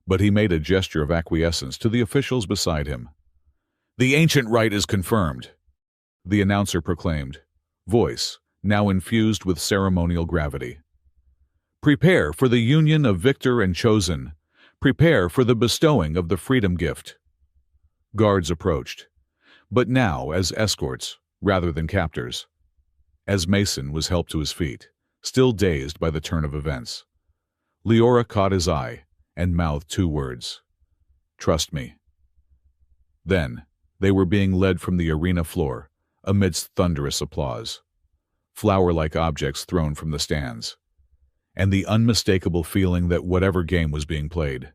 But he made a gesture of acquiescence to the officials beside him. "The ancient rite is confirmed," the announcer proclaimed, voice now infused with ceremonial gravity. "Prepare for the union of victor and chosen. Prepare for the bestowing of the freedom gift." Guards approached, but now as escorts rather than captors. As Mason was helped to his feet, still dazed by the turn of events, Leora caught his eye and mouthed two words: "Trust me." Then they were being led from the arena floor amidst thunderous applause, flower-like objects thrown from the stands, and the unmistakable feeling that whatever game was being played,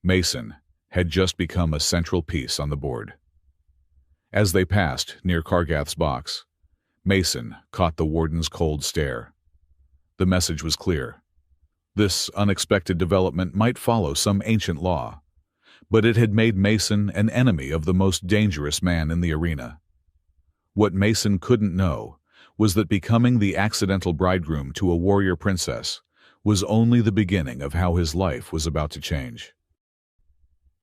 Mason had just become a central piece on the board. As they passed near Kargath's box, Mason caught the warden's cold stare. The message was clear. This unexpected development might follow some ancient law, but it had made Mason an enemy of the most dangerous man in the arena. What Mason couldn't know was that becoming the accidental bridegroom to a warrior princess was only the beginning of how his life was about to change.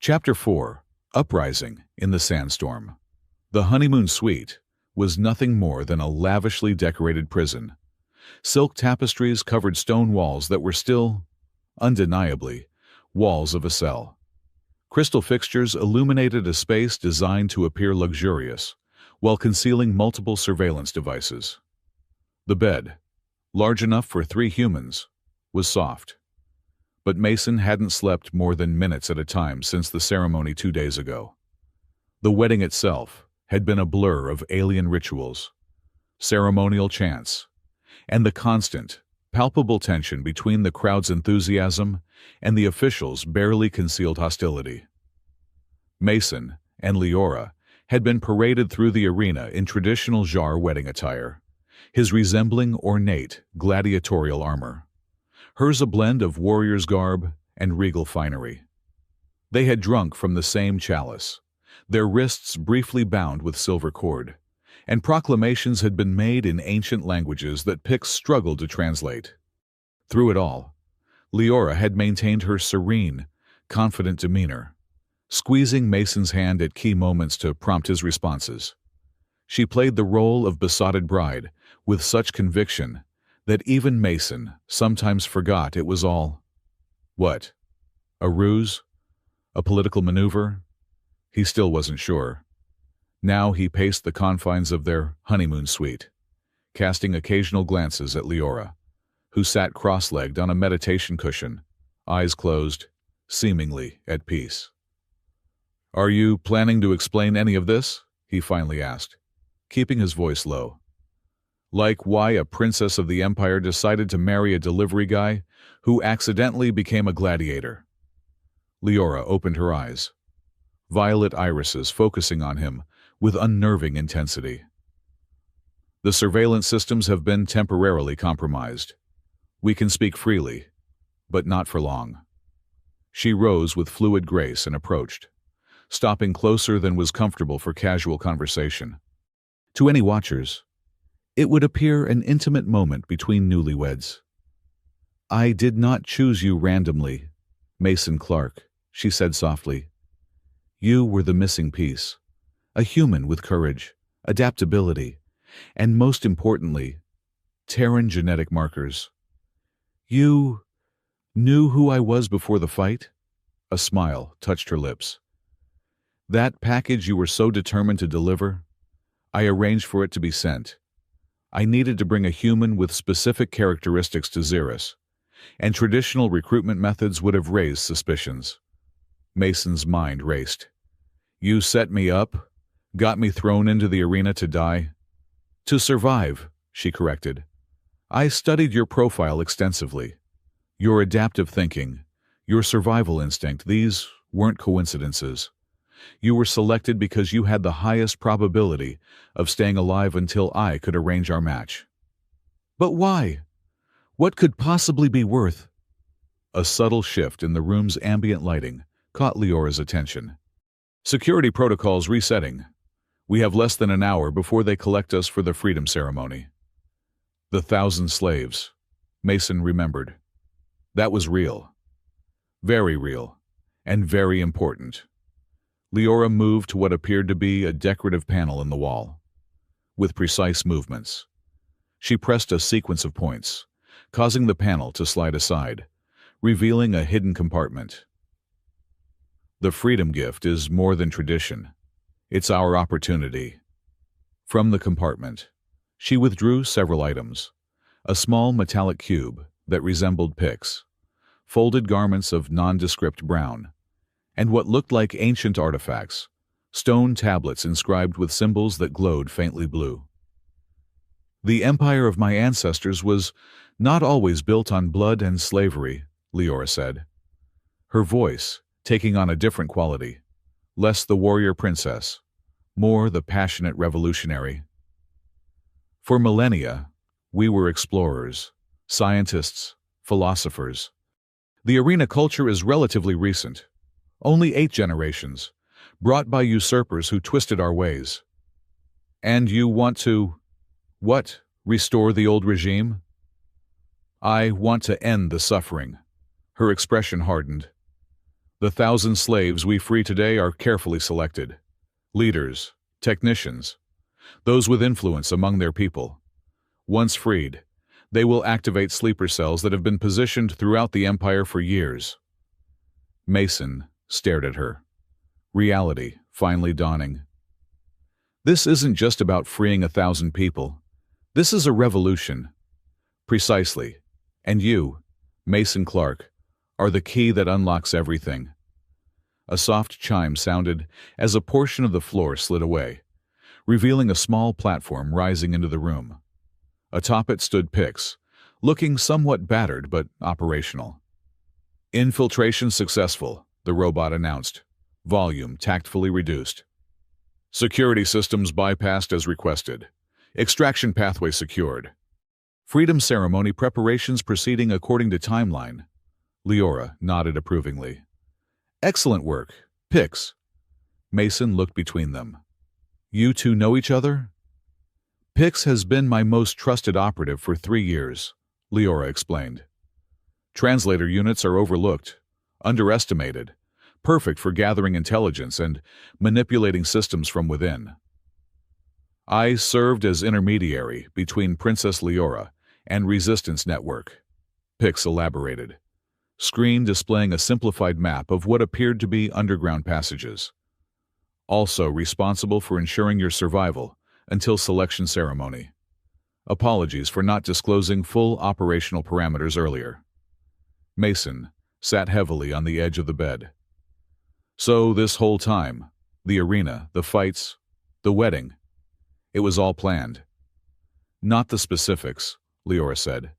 Chapter 4: Uprising in the Sandstorm. The honeymoon suite was nothing more than a lavishly decorated prison. Silk tapestries covered stone walls that were still, undeniably, walls of a cell. Crystal fixtures illuminated a space designed to appear luxurious, while concealing multiple surveillance devices. The bed, large enough for 3 humans, was soft. But Mason hadn't slept more than minutes at a time since the ceremony 2 days ago. The wedding itself had been a blur of alien rituals, ceremonial chants, and the constant, palpable tension between the crowd's enthusiasm and the officials' barely concealed hostility. Mason and Leora had been paraded through the arena in traditional Jar wedding attire, his resembling ornate, gladiatorial armor, hers a blend of warrior's garb and regal finery. They had drunk from the same chalice, their wrists briefly bound with silver cord, and proclamations had been made in ancient languages that Pix struggled to translate. Through it all, Leora had maintained her serene, confident demeanor, squeezing Mason's hand at key moments to prompt his responses. She played the role of besotted bride with such conviction that even Mason sometimes forgot it was all, what, a ruse? A political maneuver? He still wasn't sure. Now he paced the confines of their honeymoon suite, casting occasional glances at Leora, who sat cross-legged on a meditation cushion, eyes closed, seemingly at peace. "Are you planning to explain any of this?" he finally asked, keeping his voice low. "Like why a princess of the empire decided to marry a delivery guy who accidentally became a gladiator?" Leora opened her eyes, violet irises focusing on him with unnerving intensity. "The surveillance systems have been temporarily compromised. We can speak freely, but not for long." She rose with fluid grace and approached, stopping closer than was comfortable for casual conversation. To any watchers, it would appear an intimate moment between newlyweds. "I did not choose you randomly, Mason Clark," she said softly. "You were the missing piece, a human with courage, adaptability, and most importantly, Terran genetic markers. You knew who I was before the fight?" A smile touched her lips. "That package you were so determined to deliver, I arranged for it to be sent. I needed to bring a human with specific characteristics to Xeris, and traditional recruitment methods would have raised suspicions." Mason's mind raced. "You set me up, got me thrown into the arena to die?" "To survive," she corrected. "I studied your profile extensively. Your adaptive thinking, your survival instinct, these weren't coincidences. You were selected because you had the highest probability of staying alive until I could arrange our match." "But why? What could possibly be worth?" A subtle shift in the room's ambient lighting caught Leora's attention. "Security protocols resetting. We have less than an hour before they collect us for the freedom ceremony." The 1,000 slaves. Mason remembered. That was real. Very real. And very important. Leora moved to what appeared to be a decorative panel in the wall. With precise movements, she pressed a sequence of points, causing the panel to slide aside, revealing a hidden compartment. "The freedom gift is more than tradition. It's our opportunity." From the compartment, she withdrew several items: a small metallic cube that resembled picks, folded garments of nondescript brown, and what looked like ancient artifacts, stone tablets inscribed with symbols that glowed faintly blue. "The empire of my ancestors was not always built on blood and slavery," Leora said, her voice taking on a different quality, less the warrior princess, more the passionate revolutionary. "For millennia, we were explorers, scientists, philosophers. The arena culture is relatively recent, only 8 generations, brought by usurpers who twisted our ways." "And you want to, what, restore the old regime?" "I want to end the suffering." Her expression hardened. "The 1,000 slaves we free today are carefully selected. Leaders, technicians, those with influence among their people. Once freed, they will activate sleeper cells that have been positioned throughout the empire for years." Mason stared at her, reality finally dawning. "This isn't just about freeing 1,000 people. This is a revolution." "Precisely. And you, Mason Clark, are the key that unlocks everything." A soft chime sounded as a portion of the floor slid away, revealing a small platform rising into the room. Atop it stood Pix, looking somewhat battered but operational. "Infiltration successful," the robot announced, volume tactfully reduced. "Security systems bypassed as requested. Extraction pathway secured. Freedom ceremony preparations proceeding according to timeline." Leora nodded approvingly. "Excellent work. Pix." Mason looked between them. "You two know each other?" "Pix has been my most trusted operative for 3 years," Leora explained. "Translator units are overlooked, underestimated, perfect for gathering intelligence and manipulating systems from within. I served as intermediary between Princess Leora and Resistance Network," Pix elaborated, screen displaying a simplified map of what appeared to be underground passages. "Also responsible for ensuring your survival until selection ceremony. Apologies for not disclosing full operational parameters earlier. Mason sat heavily on the edge of the bed. So this whole time, the arena, the fights, the wedding, it was all planned. Not the specifics, Leora said,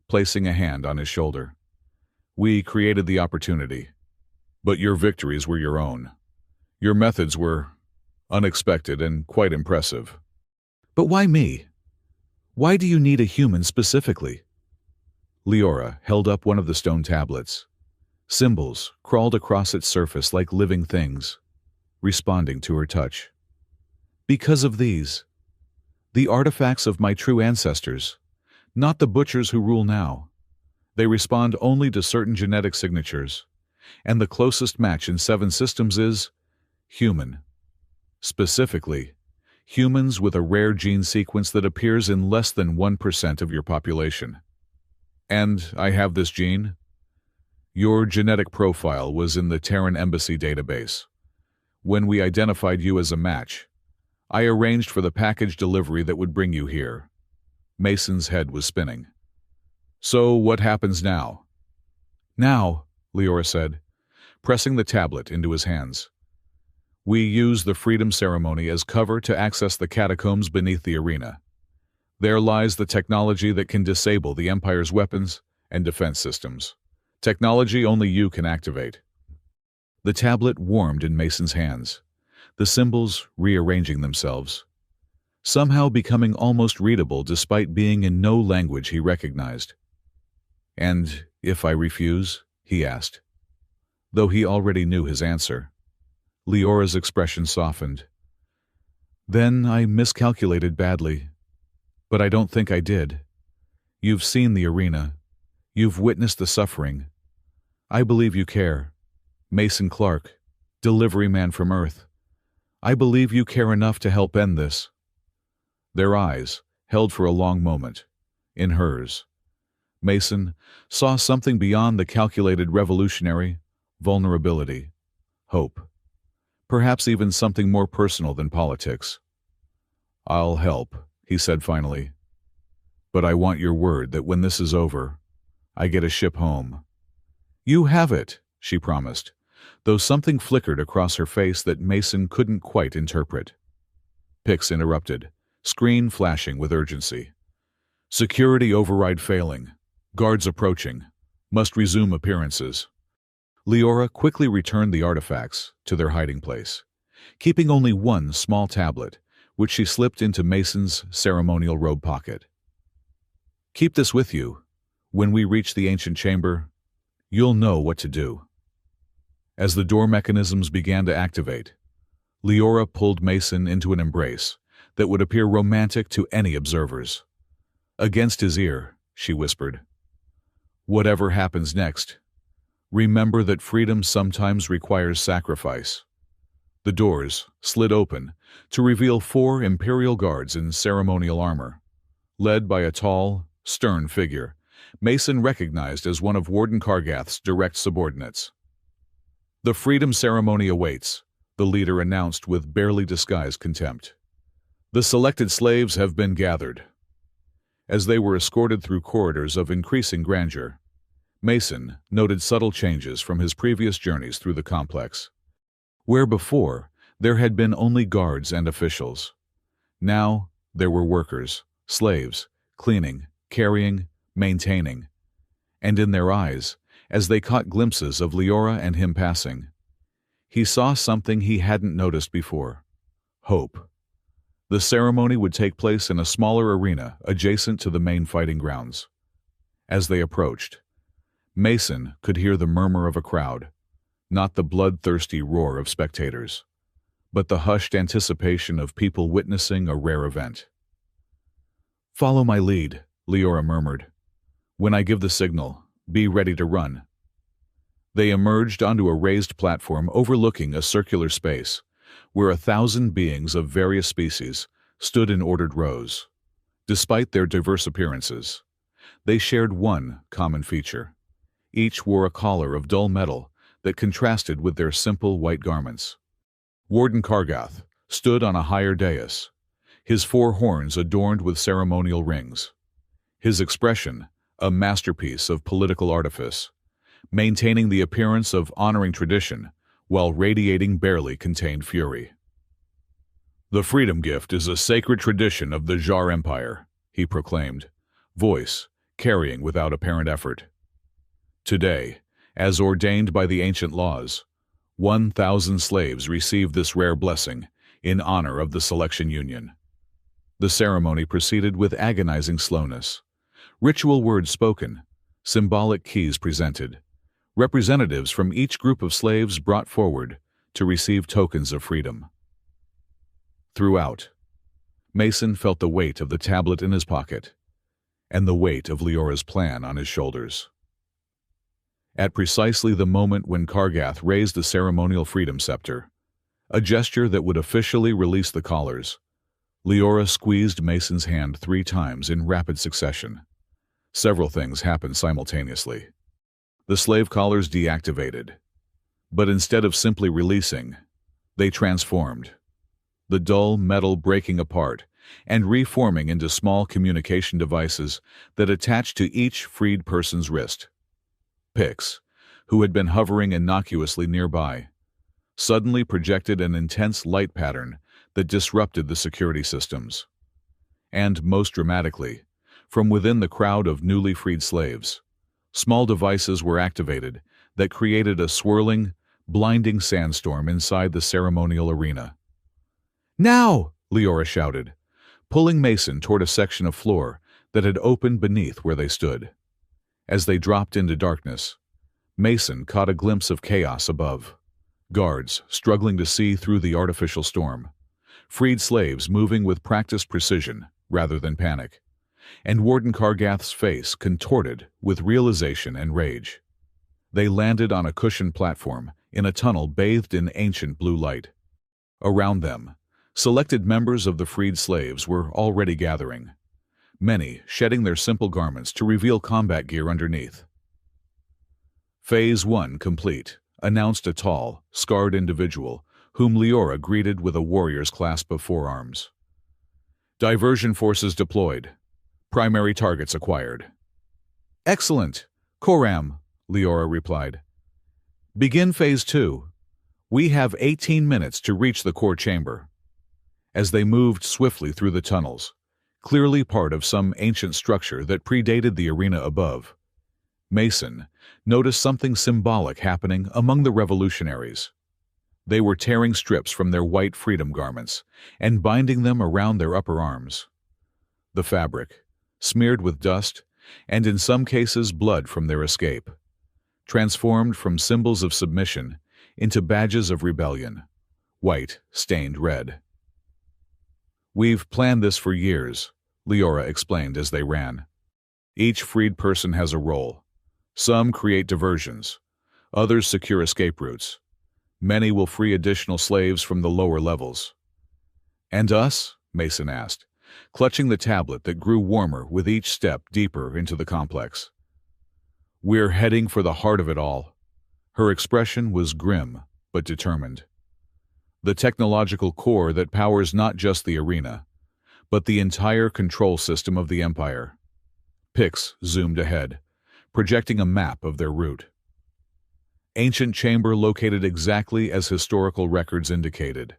placing a hand on his shoulder. We created the opportunity, but your victories were your own. Your methods were unexpected and quite impressive. But why me? Why do you need a human specifically? Leora held up one of the stone tablets. Symbols crawled across its surface like living things, responding to her touch. Because of these, the artifacts of my true ancestors, not the butchers who rule now. They respond only to certain genetic signatures, and the closest match in 7 systems is human. Specifically, humans with a rare gene sequence that appears in less than 1% of your population. And I have this gene. Your genetic profile was in the Terran Embassy database. When we identified you as a match, I arranged for the package delivery that would bring you here. Mason's head was spinning. So what happens now? Now, Leora said, pressing the tablet into his hands. We use the Freedom Ceremony as cover to access the catacombs beneath the arena. There lies the technology that can disable the Empire's weapons and defense systems. Technology only you can activate. The tablet warmed in Mason's hands, the symbols rearranging themselves, somehow becoming almost readable despite being in no language he recognized. And if I refuse? He asked. Though he already knew his answer. Leora's expression softened. Then I miscalculated badly. But I don't think I did. You've seen the arena. You've witnessed the suffering. I believe you care. Mason Clark, delivery man from Earth. I believe you care enough to help end this. Their eyes held for a long moment, in hers. Mason saw something beyond the calculated revolutionary, vulnerability, hope. Perhaps even something more personal than politics. I'll help, he said finally. But I want your word that when this is over, I get a ship home. You have it, she promised, though something flickered across her face that Mason couldn't quite interpret. Pix interrupted, screen flashing with urgency. Security override failing. Guards approaching. Must resume appearances. Leora quickly returned the artifacts to their hiding place, keeping only one small tablet, which she slipped into Mason's ceremonial robe pocket. Keep this with you. When we reach the ancient chamber, you'll know what to do. As the door mechanisms began to activate, Leora pulled Mason into an embrace that would appear romantic to any observers. Against his ear, she whispered, "Whatever happens next, remember that freedom sometimes requires sacrifice." The doors slid open to reveal 4 Imperial guards in ceremonial armor, led by a tall, stern figure Mason recognized as one of Warden Kargath's direct subordinates. "The freedom ceremony awaits," the leader announced with barely disguised contempt. "The selected slaves have been gathered." As they were escorted through corridors of increasing grandeur, Mason noted subtle changes from his previous journeys through the complex. Where before, there had been only guards and officials. Now, there were workers, slaves, cleaning, carrying, maintaining. And in their eyes, as they caught glimpses of Leora and him passing, he saw something he hadn't noticed before. Hope. The ceremony would take place in a smaller arena adjacent to the main fighting grounds. As they approached, Mason could hear the murmur of a crowd, not the bloodthirsty roar of spectators, but the hushed anticipation of people witnessing a rare event. "Follow my lead," Leora murmured. "When I give the signal, be ready to run." They emerged onto a raised platform overlooking a circular space, where 1,000 beings of various species stood in ordered rows. Despite their diverse appearances, they shared one common feature. Each wore a collar of dull metal that contrasted with their simple white garments. Warden Kargath stood on a higher dais, his 4 horns adorned with ceremonial rings. His expression, a masterpiece of political artifice, maintaining the appearance of honoring tradition while radiating barely contained fury. "The Freedom Gift is a sacred tradition of the Jar Empire," he proclaimed, voice carrying without apparent effort. "Today, as ordained by the ancient laws, 1,000 slaves receive this rare blessing in honor of the selection union." The ceremony proceeded with agonizing slowness. Ritual words spoken, symbolic keys presented. Representatives from each group of slaves brought forward to receive tokens of freedom. Throughout, Mason felt the weight of the tablet in his pocket and the weight of Leora's plan on his shoulders. At precisely the moment when Kargath raised the ceremonial freedom scepter, a gesture that would officially release the collars, Leora squeezed Mason's hand 3 times in rapid succession. Several things happened simultaneously. The slave collars deactivated, but instead of simply releasing, they transformed, the dull metal breaking apart and reforming into small communication devices that attached to each freed person's wrist. Pix, who had been hovering innocuously nearby, suddenly projected an intense light pattern that disrupted the security systems. And, most dramatically, from within the crowd of newly freed slaves, small devices were activated that created a swirling, blinding sandstorm inside the ceremonial arena. "Now!" Leora shouted, pulling Mason toward a section of floor that had opened beneath where they stood. As they dropped into darkness, Mason caught a glimpse of chaos above. Guards struggling to see through the artificial storm. Freed slaves moving with practiced precision rather than panic. And Warden Kargath's face contorted with realization and rage. They landed on a cushioned platform in a tunnel bathed in ancient blue light. Around them, selected members of the freed slaves were already gathering, many shedding their simple garments to reveal combat gear underneath. "Phase 1 complete," announced a tall, scarred individual whom Leora greeted with a warrior's clasp of forearms. "Diversion forces deployed. Primary targets acquired." "Excellent, Koram," Leora replied. "Begin Phase 2. We have 18 minutes to reach the core chamber." As they moved swiftly through the tunnels, clearly part of some ancient structure that predated the arena above, Mason noticed something symbolic happening among the revolutionaries. They were tearing strips from their white freedom garments and binding them around their upper arms. The fabric, smeared with dust and in some cases blood from their escape, transformed from symbols of submission into badges of rebellion, white stained red. "We've planned this for years," Leora explained as they ran. "Each freed person has a role. Some create diversions, others secure escape routes. Many will free additional slaves from the lower levels." "And us?" Mason asked, clutching the tablet that grew warmer with each step deeper into the complex. "We're heading for the heart of it all." Her expression was grim but determined. "The technological core that powers not just the arena, but the entire control system of the Empire." Pix zoomed ahead, projecting a map of their route. Ancient chamber located exactly as historical records indicated.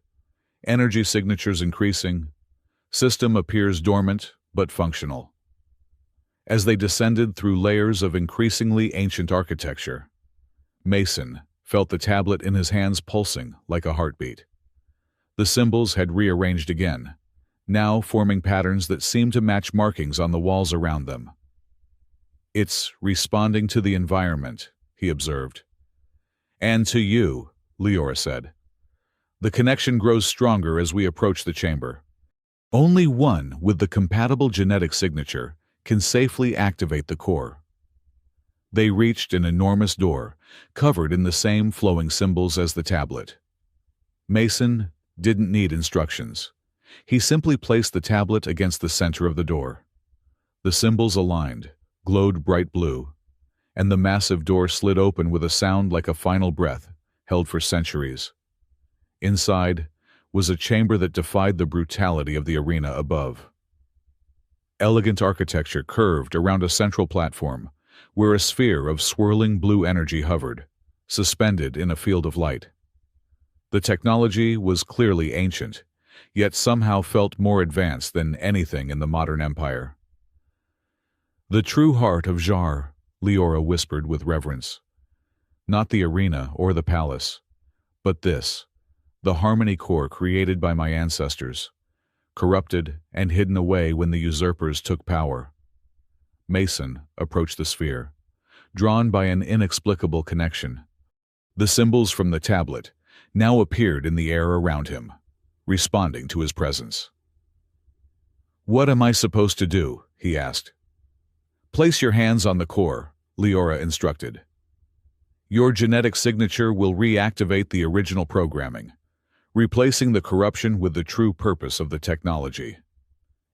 Energy signatures increasing. System appears dormant but functional. As they descended through layers of increasingly ancient architecture, Mason felt the tablet in his hands pulsing like a heartbeat. The symbols had rearranged again, now forming patterns that seemed to match markings on the walls around them. "It's responding to the environment," he observed. "And to you," Leora said. "The connection grows stronger as we approach the chamber. Only one with the compatible genetic signature can safely activate the core." They reached an enormous door, covered in the same flowing symbols as the tablet. Mason didn't need instructions. He simply placed the tablet against the center of the door. The symbols aligned, glowed bright blue, and the massive door slid open with a sound like a final breath held for centuries. Inside, was a chamber that defied the brutality of the arena above. Elegant architecture curved around a central platform, where a sphere of swirling blue energy hovered, suspended in a field of light. The technology was clearly ancient, yet somehow felt more advanced than anything in the modern empire. "The true heart of Jar," Leora whispered with reverence. "Not the arena or the palace, but this, the harmony core created by my ancestors, corrupted and hidden away when the usurpers took power." Mason approached the sphere, drawn by an inexplicable connection. The symbols from the tablet now appeared in the air around him, responding to his presence. "What am I supposed to do?" he asked. "Place your hands on the core," Leora instructed. "Your genetic signature will reactivate the original programming, replacing the corruption with the true purpose of the technology."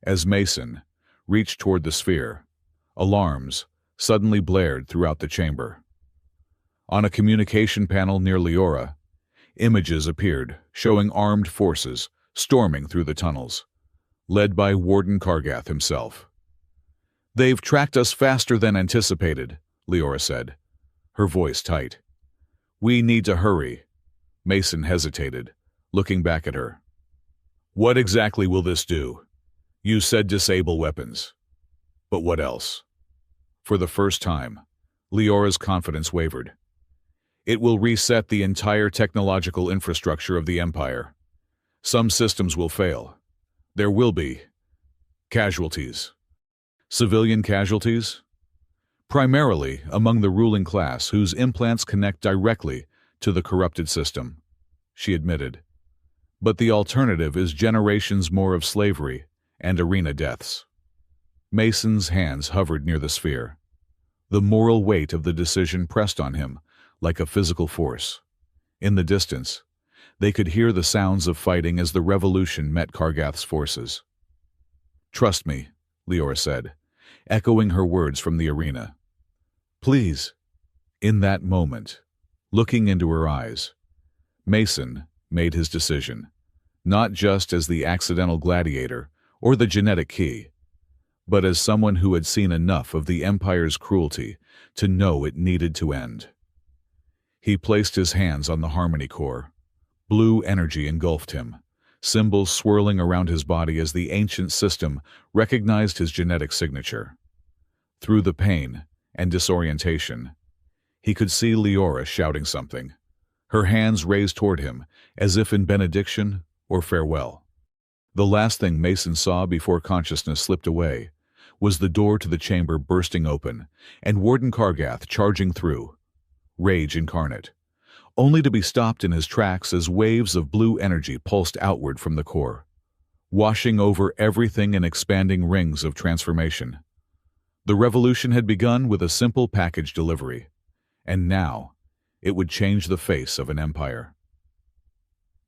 As Mason reached toward the sphere, alarms suddenly blared throughout the chamber. On a communication panel near Leora, images appeared showing armed forces storming through the tunnels, led by Warden Kargath himself. "They've tracked us faster than anticipated," Leora said, her voice tight. "We need to hurry." Mason hesitated, looking back at her. "What exactly will this do? You said disable weapons. But what else?" For the first time, Leora's confidence wavered. "It will reset the entire technological infrastructure of the Empire. Some systems will fail. There will be casualties." "Civilian casualties?" "Primarily among the ruling class whose implants connect directly to the corrupted system," she admitted. "But the alternative is generations more of slavery and arena deaths." Mason's hands hovered near the sphere. The moral weight of the decision pressed on him like a physical force. In the distance, they could hear the sounds of fighting as the revolution met Kargath's forces. "Trust me," Leora said, echoing her words from the arena. "Please." In that moment, looking into her eyes, Mason made his decision, not just as the accidental gladiator or the genetic key, but as someone who had seen enough of the Empire's cruelty to know it needed to end. He placed his hands on the harmony core. Blue energy engulfed him, symbols swirling around his body as the ancient system recognized his genetic signature. Through the pain and disorientation, he could see Leora shouting something, her hands raised toward him as if in benediction or farewell. The last thing Mason saw before consciousness slipped away was the door to the chamber bursting open and Warden Kargath charging through, rage incarnate, only to be stopped in his tracks as waves of blue energy pulsed outward from the core, washing over everything in expanding rings of transformation. The revolution had begun with a simple package delivery, and now it would change the face of an empire.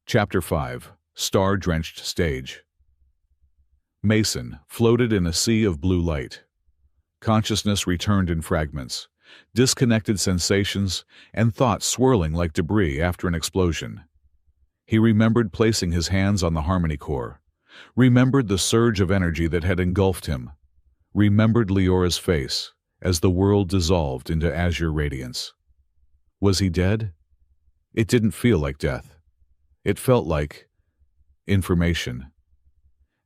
Chapter 5: Star-Drenched Stage. Mason floated in a sea of blue light. Consciousness returned in fragments, disconnected sensations and thoughts swirling like debris after an explosion. He remembered placing his hands on the harmony core, remembered the surge of energy that had engulfed him, remembered Leora's face as the world dissolved into azure radiance. Was he dead? It didn't feel like death. It felt like information,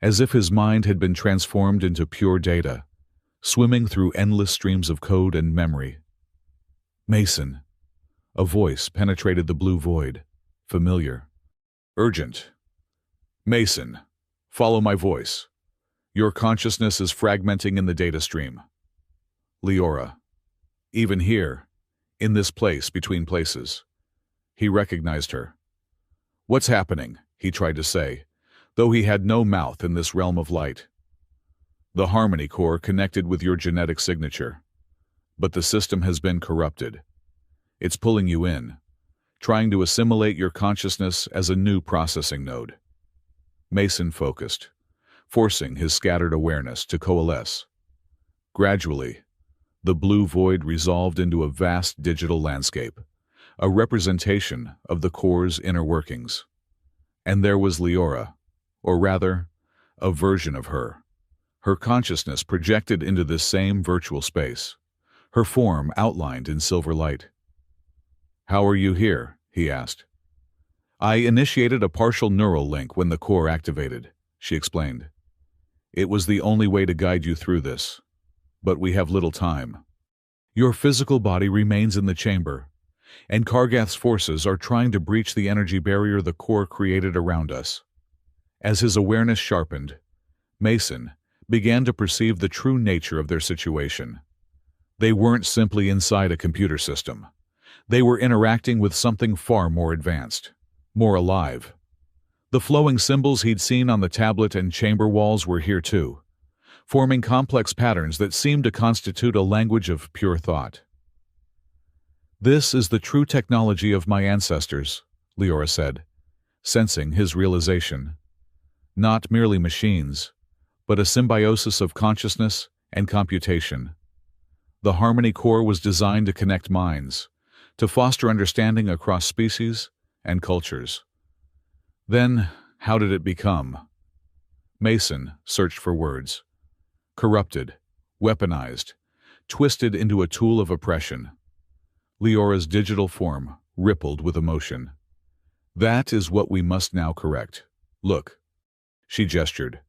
as if his mind had been transformed into pure data, swimming through endless streams of code and memory. "Mason." A voice penetrated the blue void, familiar. "Urgent." "Mason, follow my voice. Your consciousness is fragmenting in the data stream." Leora. Even here, in this place between places. He recognized her. "What's happening?" he tried to say, though he had no mouth in this realm of light. "The harmony core connected with your genetic signature. But the system has been corrupted. It's pulling you in, trying to assimilate your consciousness as a new processing node." Mason focused, forcing his scattered awareness to coalesce. Gradually, the blue void resolved into a vast digital landscape, a representation of the core's inner workings. And there was Leora, or rather, a version of her. Her consciousness projected into this same virtual space, her form outlined in silver light. "How are you here?" he asked. "I initiated a partial neural link when the core activated," she explained. "It was the only way to guide you through this. But we have little time. Your physical body remains in the chamber, and Kargath's forces are trying to breach the energy barrier the core created around us." As his awareness sharpened, Mason began to perceive the true nature of their situation. They weren't simply inside a computer system. They were interacting with something far more advanced, more alive. The flowing symbols he'd seen on the tablet and chamber walls were here too, forming complex patterns that seemed to constitute a language of pure thought. "This is the true technology of my ancestors," Leora said, sensing his realization. "Not merely machines, but a symbiosis of consciousness and computation. The Harmony Core was designed to connect minds, to foster understanding across species and cultures." Then, how did it become? Mason searched for words. Corrupted, weaponized, twisted into a tool of oppression. Leora's digital form rippled with emotion. "That is what we must now correct. Look." She gestured,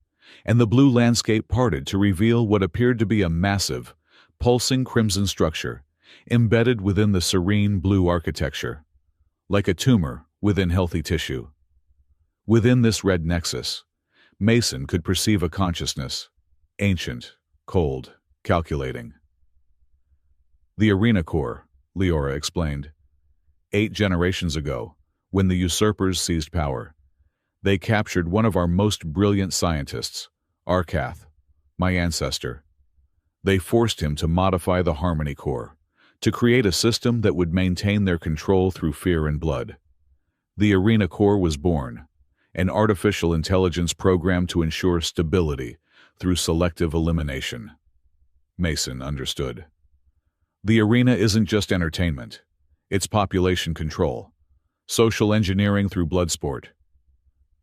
and the blue landscape parted to reveal what appeared to be a massive, pulsing crimson structure, embedded within the serene blue architecture, like a tumor within healthy tissue. Within this red nexus, Mason could perceive a consciousness, ancient, cold, calculating. "The Arena Core," Leora explained. 8 generations ago, when the usurpers seized power, they captured one of our most brilliant scientists, Arkath, my ancestor. They forced him to modify the Harmony Core, to create a system that would maintain their control through fear and blood. The Arena Core was born, an artificial intelligence programmed to ensure stability through selective elimination. Mason understood. The arena isn't just entertainment. It's population control. Social engineering through blood sport.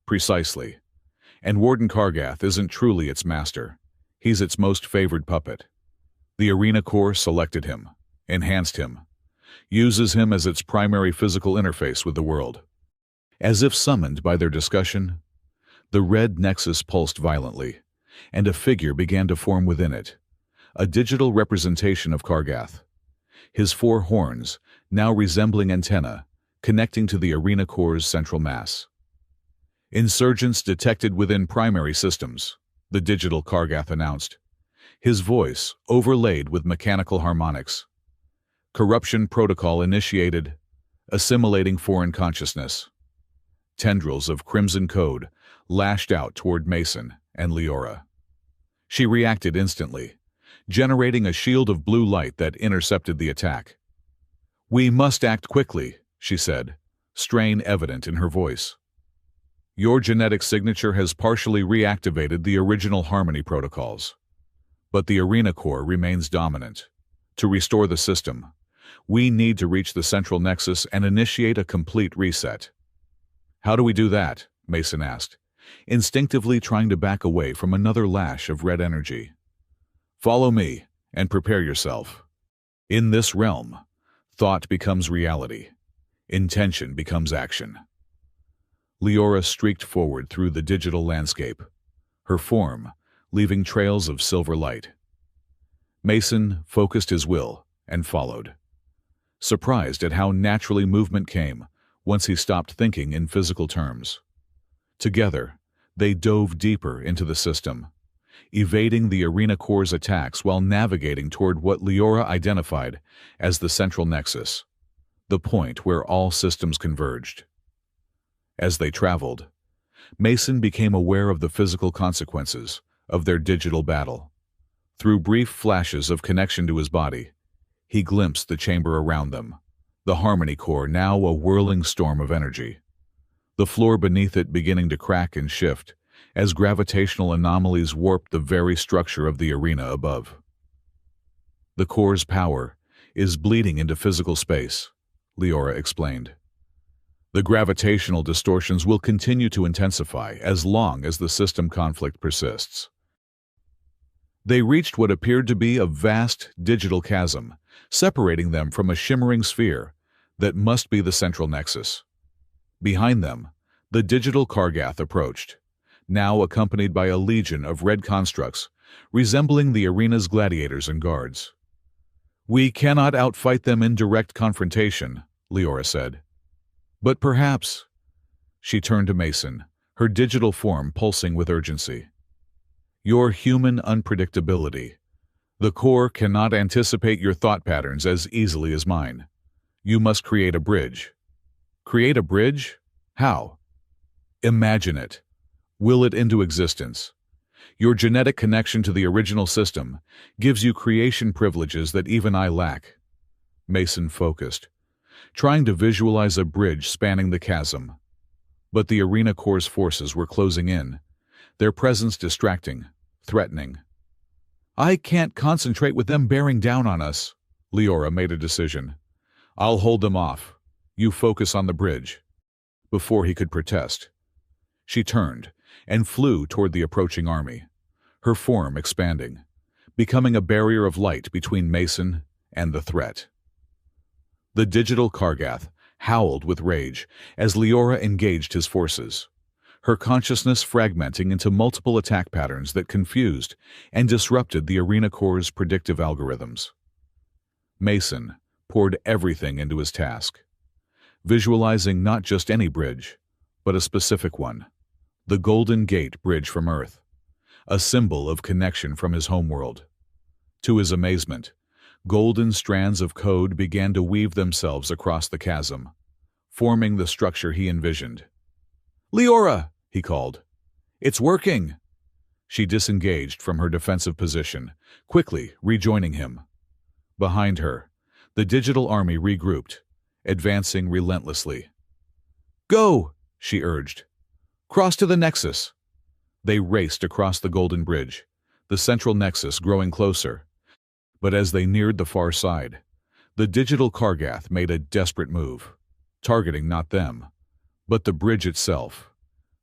Precisely. And Warden Kargath isn't truly its master. He's its most favored puppet. The Arena Core selected him, enhanced him, uses him as its primary physical interface with the world. As if summoned by their discussion, the red nexus pulsed violently, and a figure began to form within it, a digital representation of Kargath. His 4 horns, now resembling antennae, connecting to the Arena Core's central mass. "Insurgents detected within primary systems," the digital Kargath announced, his voice overlaid with mechanical harmonics. "Corruption protocol initiated, assimilating foreign consciousness." Tendrils of crimson code lashed out toward Mason and Leora. She reacted instantly, generating a shield of blue light that intercepted the attack. "We must act quickly," she said, strain evident in her voice. "Your genetic signature has partially reactivated the original Harmony protocols. But the Arena Core remains dominant. To restore the system, we need to reach the central nexus and initiate a complete reset." "How do we do that?" Mason asked, instinctively trying to back away from another lash of red energy. "Follow me, and prepare yourself. In this realm, thought becomes reality. Intention becomes action." Leora streaked forward through the digital landscape, her form leaving trails of silver light. Mason focused his will and followed, surprised at how naturally movement came once he stopped thinking in physical terms. Together, they dove deeper into the system, evading the Arena Core's attacks while navigating toward what Leora identified as the central nexus, the point where all systems converged. As they traveled, Mason became aware of the physical consequences of their digital battle. Through brief flashes of connection to his body, he glimpsed the chamber around them, the Harmony Core now a whirling storm of energy. The floor beneath it beginning to crack and shift as gravitational anomalies warped the very structure of the arena above. "The core's power is bleeding into physical space," Leora explained. The gravitational distortions will continue to intensify as long as the system conflict persists. They reached what appeared to be a vast digital chasm, separating them from a shimmering sphere that must be the central nexus. Behind them, the digital Kargath approached, now accompanied by a legion of red constructs resembling the arena's gladiators and guards. "We cannot outfight them in direct confrontation," Leora said. "But perhaps—" She turned to Mason, her digital form pulsing with urgency. "Your human unpredictability. The core cannot anticipate your thought patterns as easily as mine. You must create a bridge." "Create a bridge? How?" "Imagine it. Will it into existence. Your genetic connection to the original system gives you creation privileges that even I lack." Mason focused, trying to visualize a bridge spanning the chasm. But the arena core's forces were closing in, their presence distracting, threatening. "I can't concentrate with them bearing down on us." Leora made a decision. "I'll hold them off. You focus on the bridge." Before he could protest, she turned and flew toward the approaching army, her form expanding, becoming a barrier of light between Mason and the threat. The digital Kargath howled with rage as Leora engaged his forces, her consciousness fragmenting into multiple attack patterns that confused and disrupted the arena core's predictive algorithms. Mason poured everything into his task, visualizing not just any bridge, but a specific one, the Golden Gate Bridge from Earth, a symbol of connection from his homeworld. To his amazement, golden strands of code began to weave themselves across the chasm, forming the structure he envisioned. "Leora!" he called. "It's working!" She disengaged from her defensive position, quickly rejoining him. Behind her, the digital army regrouped, advancing relentlessly. "Go!" she urged. "Cross to the Nexus." They raced across the Golden Bridge, the central nexus growing closer. But as they neared the far side, the digital Kargath made a desperate move, targeting not them, but the bridge itself.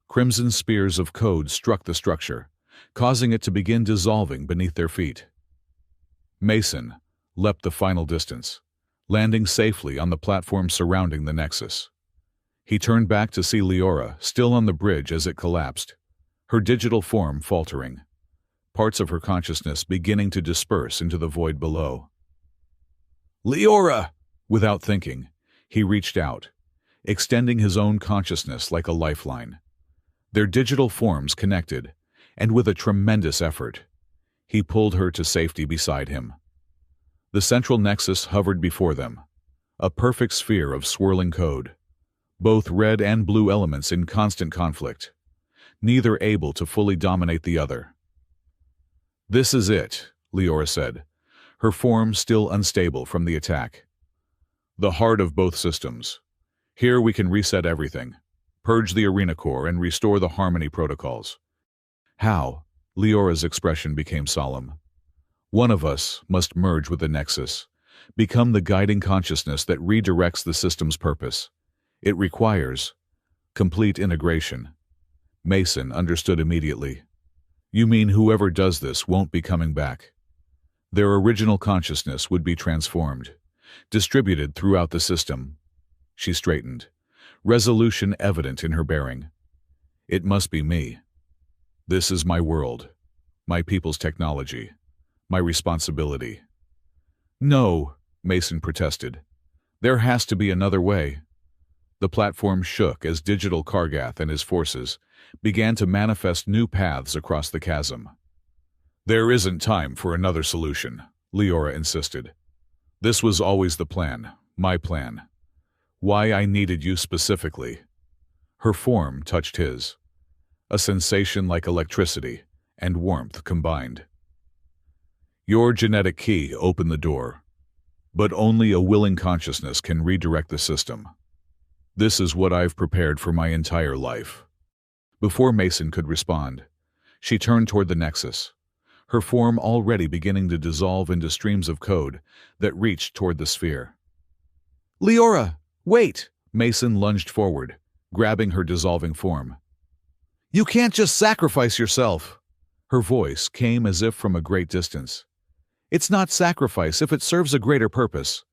Crimson spears of code struck the structure, causing it to begin dissolving beneath their feet. Mason leapt the final distance, landing safely on the platform surrounding the nexus. He turned back to see Leora still on the bridge as it collapsed, her digital form faltering, parts of her consciousness beginning to disperse into the void below. "Leora!" Without thinking, he reached out, extending his own consciousness like a lifeline. Their digital forms connected, and with a tremendous effort, he pulled her to safety beside him. The central nexus hovered before them, a perfect sphere of swirling code, both red and blue elements in constant conflict, neither able to fully dominate the other. "This is it," Leora said, her form still unstable from the attack. "The heart of both systems. Here we can reset everything, purge the arena core and restore the harmony protocols." "How?" Leora's expression became solemn. "One of us must merge with the Nexus, become the guiding consciousness that redirects the system's purpose. It requires complete integration." Mason understood immediately. "You mean whoever does this won't be coming back?" Their original consciousness would be transformed, distributed throughout the system. She straightened, resolution evident in her bearing. "It must be me. This is my world, my people's technology, my responsibility." "No," Mason protested. "There has to be another way." The platform shook as digital Kargath and his forces began to manifest new paths across the chasm. "There isn't time for another solution," Leora insisted. "This was always the plan, my plan. Why I needed you specifically." Her form touched his, a sensation like electricity and warmth combined. "Your genetic key opened the door, but only a willing consciousness can redirect the system. This is what I've prepared for my entire life." Before Mason could respond, she turned toward the Nexus, her form already beginning to dissolve into streams of code that reached toward the sphere. "Leora, wait!" Mason lunged forward, grabbing her dissolving form. "You can't just sacrifice yourself!" Her voice came as if from a great distance. "It's not sacrifice if it serves a greater purpose."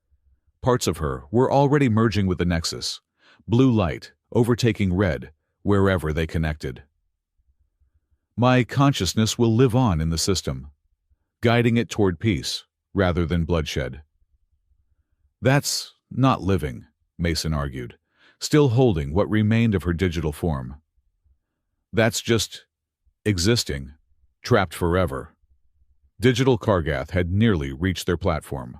Parts of her were already merging with the Nexus, blue light overtaking red wherever they connected. "My consciousness will live on in the system, guiding it toward peace rather than bloodshed." "That's not living," Mason argued, still holding what remained of her digital form. "That's just existing, trapped forever." Digital Kargath had nearly reached their platform,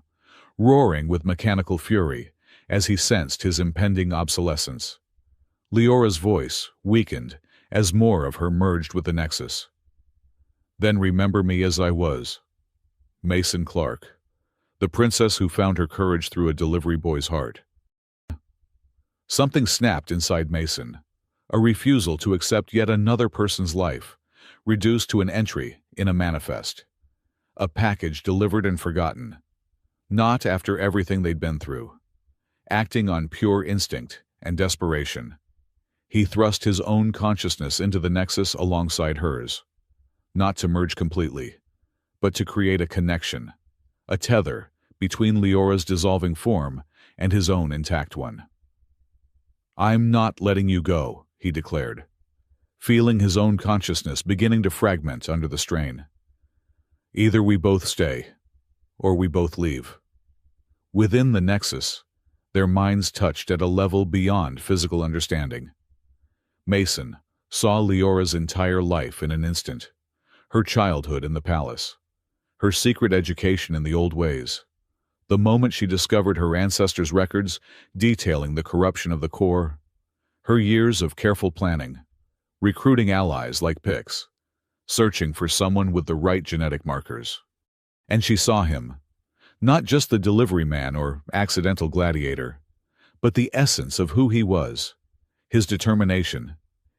roaring with mechanical fury as he sensed his impending obsolescence. Leora's voice weakened as more of her merged with the Nexus. "Then remember me as I was. Mason Clark, the princess who found her courage through a delivery boy's heart." Something snapped inside Mason, a refusal to accept yet another person's life, reduced to an entry in a manifest. A package delivered and forgotten, not after everything they'd been through. Acting on pure instinct and desperation, he thrust his own consciousness into the Nexus alongside hers, not to merge completely, but to create a connection, a tether between Leora's dissolving form and his own intact one. "I'm not letting you go," he declared, feeling his own consciousness beginning to fragment under the strain. "Either we both stay, or we both leave." Within the Nexus, their minds touched at a level beyond physical understanding. Mason saw Leora's entire life in an instant, her childhood in the palace, her secret education in the old ways, the moment she discovered her ancestors' records detailing the corruption of the core, her years of careful planning, recruiting allies like Pix, searching for someone with the right genetic markers. And she saw him, not just the delivery man or accidental gladiator, but the essence of who he was, his determination,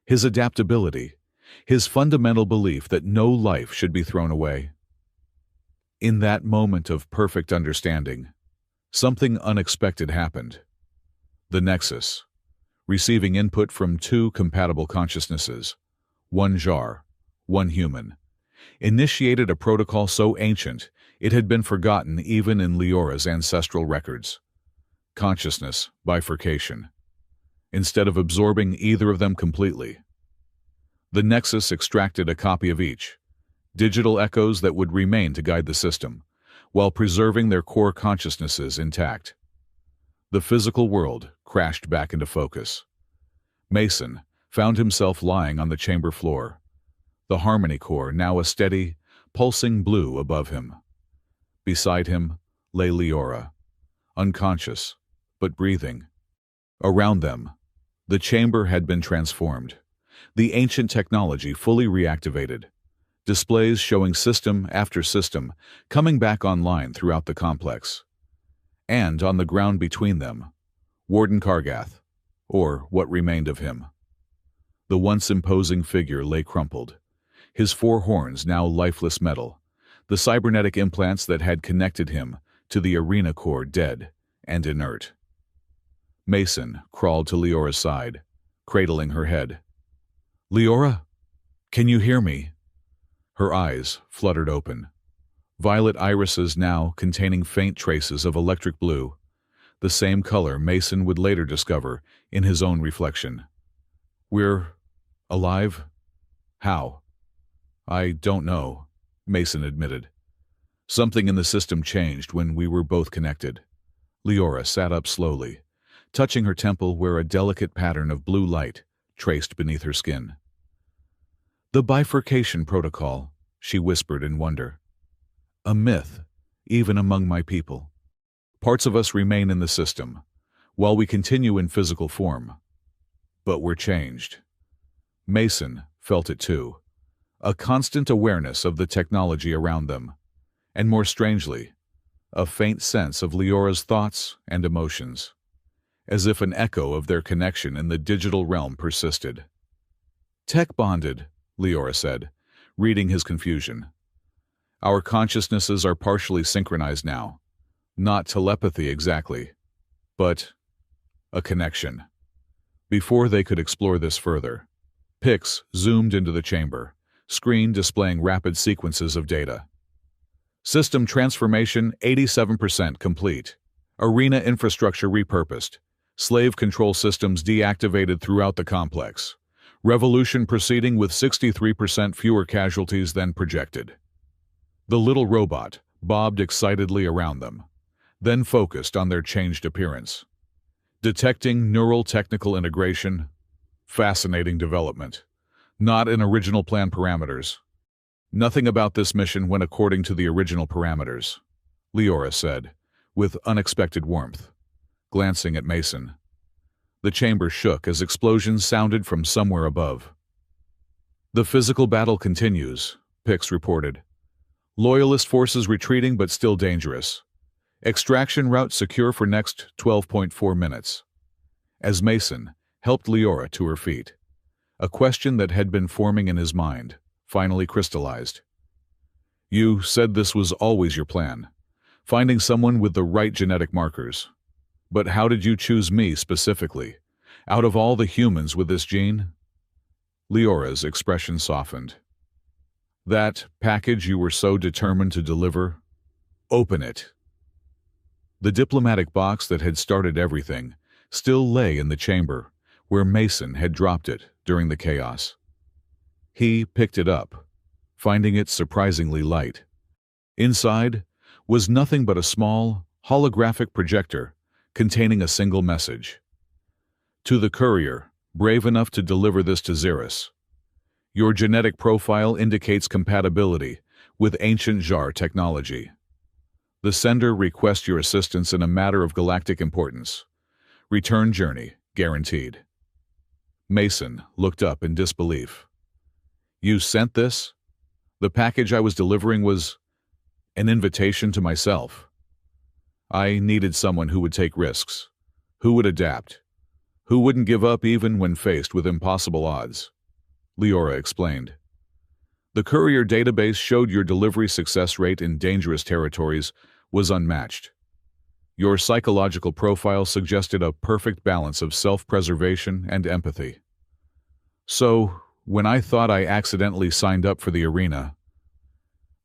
his adaptability, his fundamental belief that no life should be thrown away. In that moment of perfect understanding, something unexpected happened. The Nexus, receiving input from two compatible consciousnesses, one jar, one human, initiated a protocol so ancient it had been forgotten even in Leora's ancestral records. Consciousness bifurcation. Instead of absorbing either of them completely, the Nexus extracted a copy of each, digital echoes that would remain to guide the system, while preserving their core consciousnesses intact. The physical world crashed back into focus. Mason found himself lying on the chamber floor, the harmony core now a steady, pulsing blue above him. Beside him lay Leora, unconscious, but breathing. Around them, the chamber had been transformed, the ancient technology fully reactivated, displays showing system after system coming back online throughout the complex. And on the ground between them, Warden Kargath, or what remained of him. The once imposing figure lay crumpled, his four horns now lifeless metal, the cybernetic implants that had connected him to the arena core dead and inert. Mason crawled to Leora's side, cradling her head. "Leora, can you hear me?" Her eyes fluttered open, violet irises now containing faint traces of electric blue, the same color Mason would later discover in his own reflection. "We're alive? How?" "I don't know," Mason admitted. "Something in the system changed when we were both connected." Leora sat up slowly, touching her temple where a delicate pattern of blue light traced beneath her skin. "The bifurcation protocol," she whispered in wonder. "A myth, even among my people. Parts of us remain in the system, while we continue in physical form. But we're changed." Mason felt it too, a constant awareness of the technology around them, and more strangely, a faint sense of Leora's thoughts and emotions, as if an echo of their connection in the digital realm persisted. "Tech bonded," Leora said, reading his confusion. "Our consciousnesses are partially synchronized now. Not telepathy exactly, but a connection." Before they could explore this further, Pix zoomed into the chamber, screen displaying rapid sequences of data. System transformation 87% complete. Arena infrastructure repurposed. Slave control systems deactivated throughout the complex. Revolution proceeding with 63% fewer casualties than projected. The little robot bobbed excitedly around them, then focused on their changed appearance. Detecting neural technical integration. Fascinating development. Not in original plan parameters. Nothing about this mission went according to the original parameters, Leora said, with unexpected warmth, glancing at Mason. The chamber shook as explosions sounded from somewhere above. The physical battle continues, Pix reported. Loyalist forces retreating but still dangerous. Extraction route secure for next 12.4 minutes. As Mason helped Leora to her feet, a question that had been forming in his mind finally crystallized. You said this was always your plan, finding someone with the right genetic markers. But how did you choose me specifically, out of all the humans with this gene? Leora's expression softened. That package you were so determined to deliver? Open it. The diplomatic box that had started everything still lay in the chamber, where Mason had dropped it during the chaos. He picked it up, finding it surprisingly light. Inside was nothing but a small, holographic projector containing a single message. To the courier, brave enough to deliver this to Xeris. Your genetic profile indicates compatibility with ancient Jar technology. The sender requests your assistance in a matter of galactic importance. Return journey guaranteed. Mason looked up in disbelief. You sent this? The package I was delivering was an invitation to myself. I needed someone who would take risks, who would adapt, who wouldn't give up even when faced with impossible odds, Leora explained. The courier database showed your delivery success rate in dangerous territories was unmatched. Your psychological profile suggested a perfect balance of self-preservation and empathy. So, when I thought I accidentally signed up for the arena,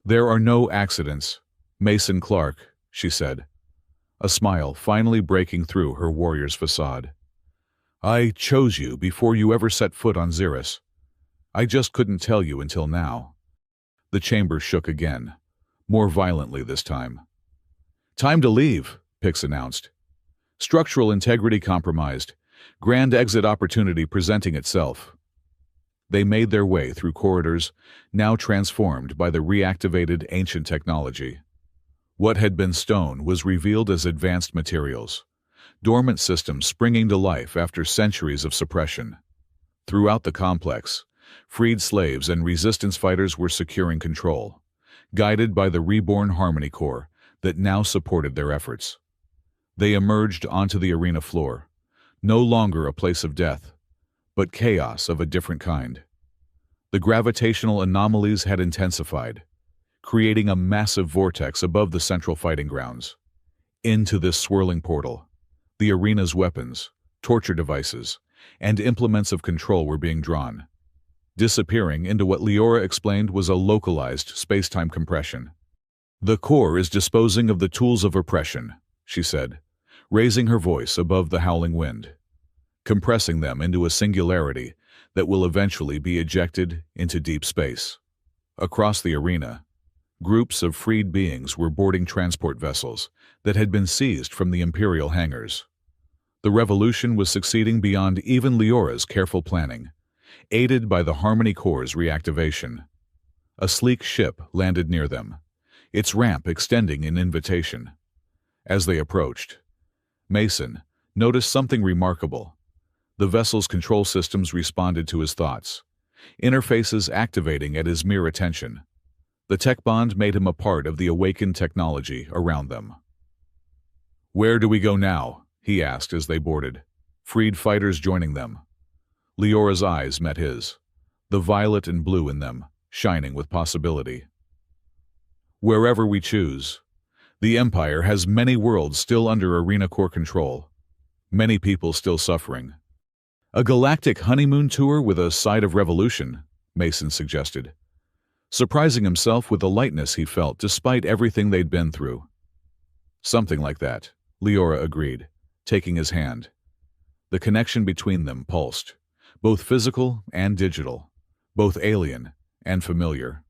there are no accidents, Mason Clark, she said, a smile finally breaking through her warrior's facade. I chose you before you ever set foot on Xeris. I just couldn't tell you until now. The chamber shook again, more violently this time. Time to leave, Pix announced. Structural integrity compromised, grand exit opportunity presenting itself. They made their way through corridors, now transformed by the reactivated ancient technology. What had been stone was revealed as advanced materials, dormant systems springing to life after centuries of suppression. Throughout the complex, freed slaves and resistance fighters were securing control, guided by the reborn Harmony Corps that now supported their efforts. They emerged onto the arena floor, no longer a place of death, but chaos of a different kind. The gravitational anomalies had intensified, creating a massive vortex above the central fighting grounds. Into this swirling portal, the arena's weapons, torture devices, and implements of control were being drawn, disappearing into what Leora explained was a localized space-time compression. The core is disposing of the tools of oppression, she said, raising her voice above the howling wind, compressing them into a singularity that will eventually be ejected into deep space. Across the arena, groups of freed beings were boarding transport vessels that had been seized from the Imperial hangars. The revolution was succeeding beyond even Leora's careful planning, aided by the Harmony Corps' reactivation. A sleek ship landed near them, its ramp extending in invitation. As they approached, Mason noticed something remarkable. The vessel's control systems responded to his thoughts, interfaces activating at his mere attention. The tech bond made him a part of the awakened technology around them. Where do we go now? He asked as they boarded, freed fighters joining them. Leora's eyes met his, the violet and blue in them, shining with possibility. Wherever we choose. The Empire has many worlds still under Arena Corps control, many people still suffering. A galactic honeymoon tour with a side of revolution, Mason suggested, surprising himself with the lightness he felt despite everything they'd been through. Something like that, Leora agreed, taking his hand. The connection between them pulsed, both physical and digital, both alien and familiar.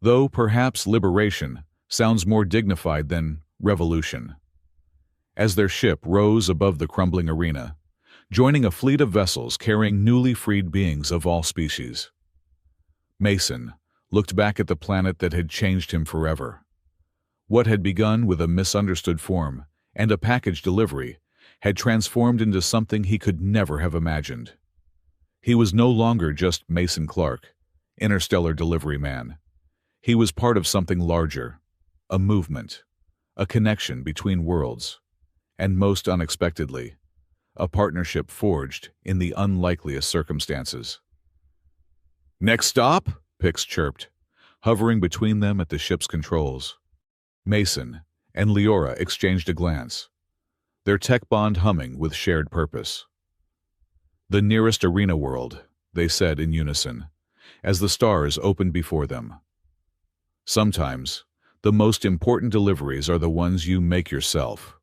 Though perhaps liberation sounds more dignified than revolution. As their ship rose above the crumbling arena, joining a fleet of vessels carrying newly freed beings of all species, Mason looked back at the planet that had changed him forever. What had begun with a misunderstood form and a package delivery had transformed into something he could never have imagined. He was no longer just Mason Clark, interstellar delivery man. He was part of something larger, a movement, a connection between worlds, and most unexpectedly, a partnership forged in the unlikeliest circumstances. "Next stop?" Pix chirped, hovering between them at the ship's controls. Mason and Leora exchanged a glance, their tech bond humming with shared purpose. "The nearest arena world," they said in unison, as the stars opened before them. Sometimes, the most important deliveries are the ones you make yourself.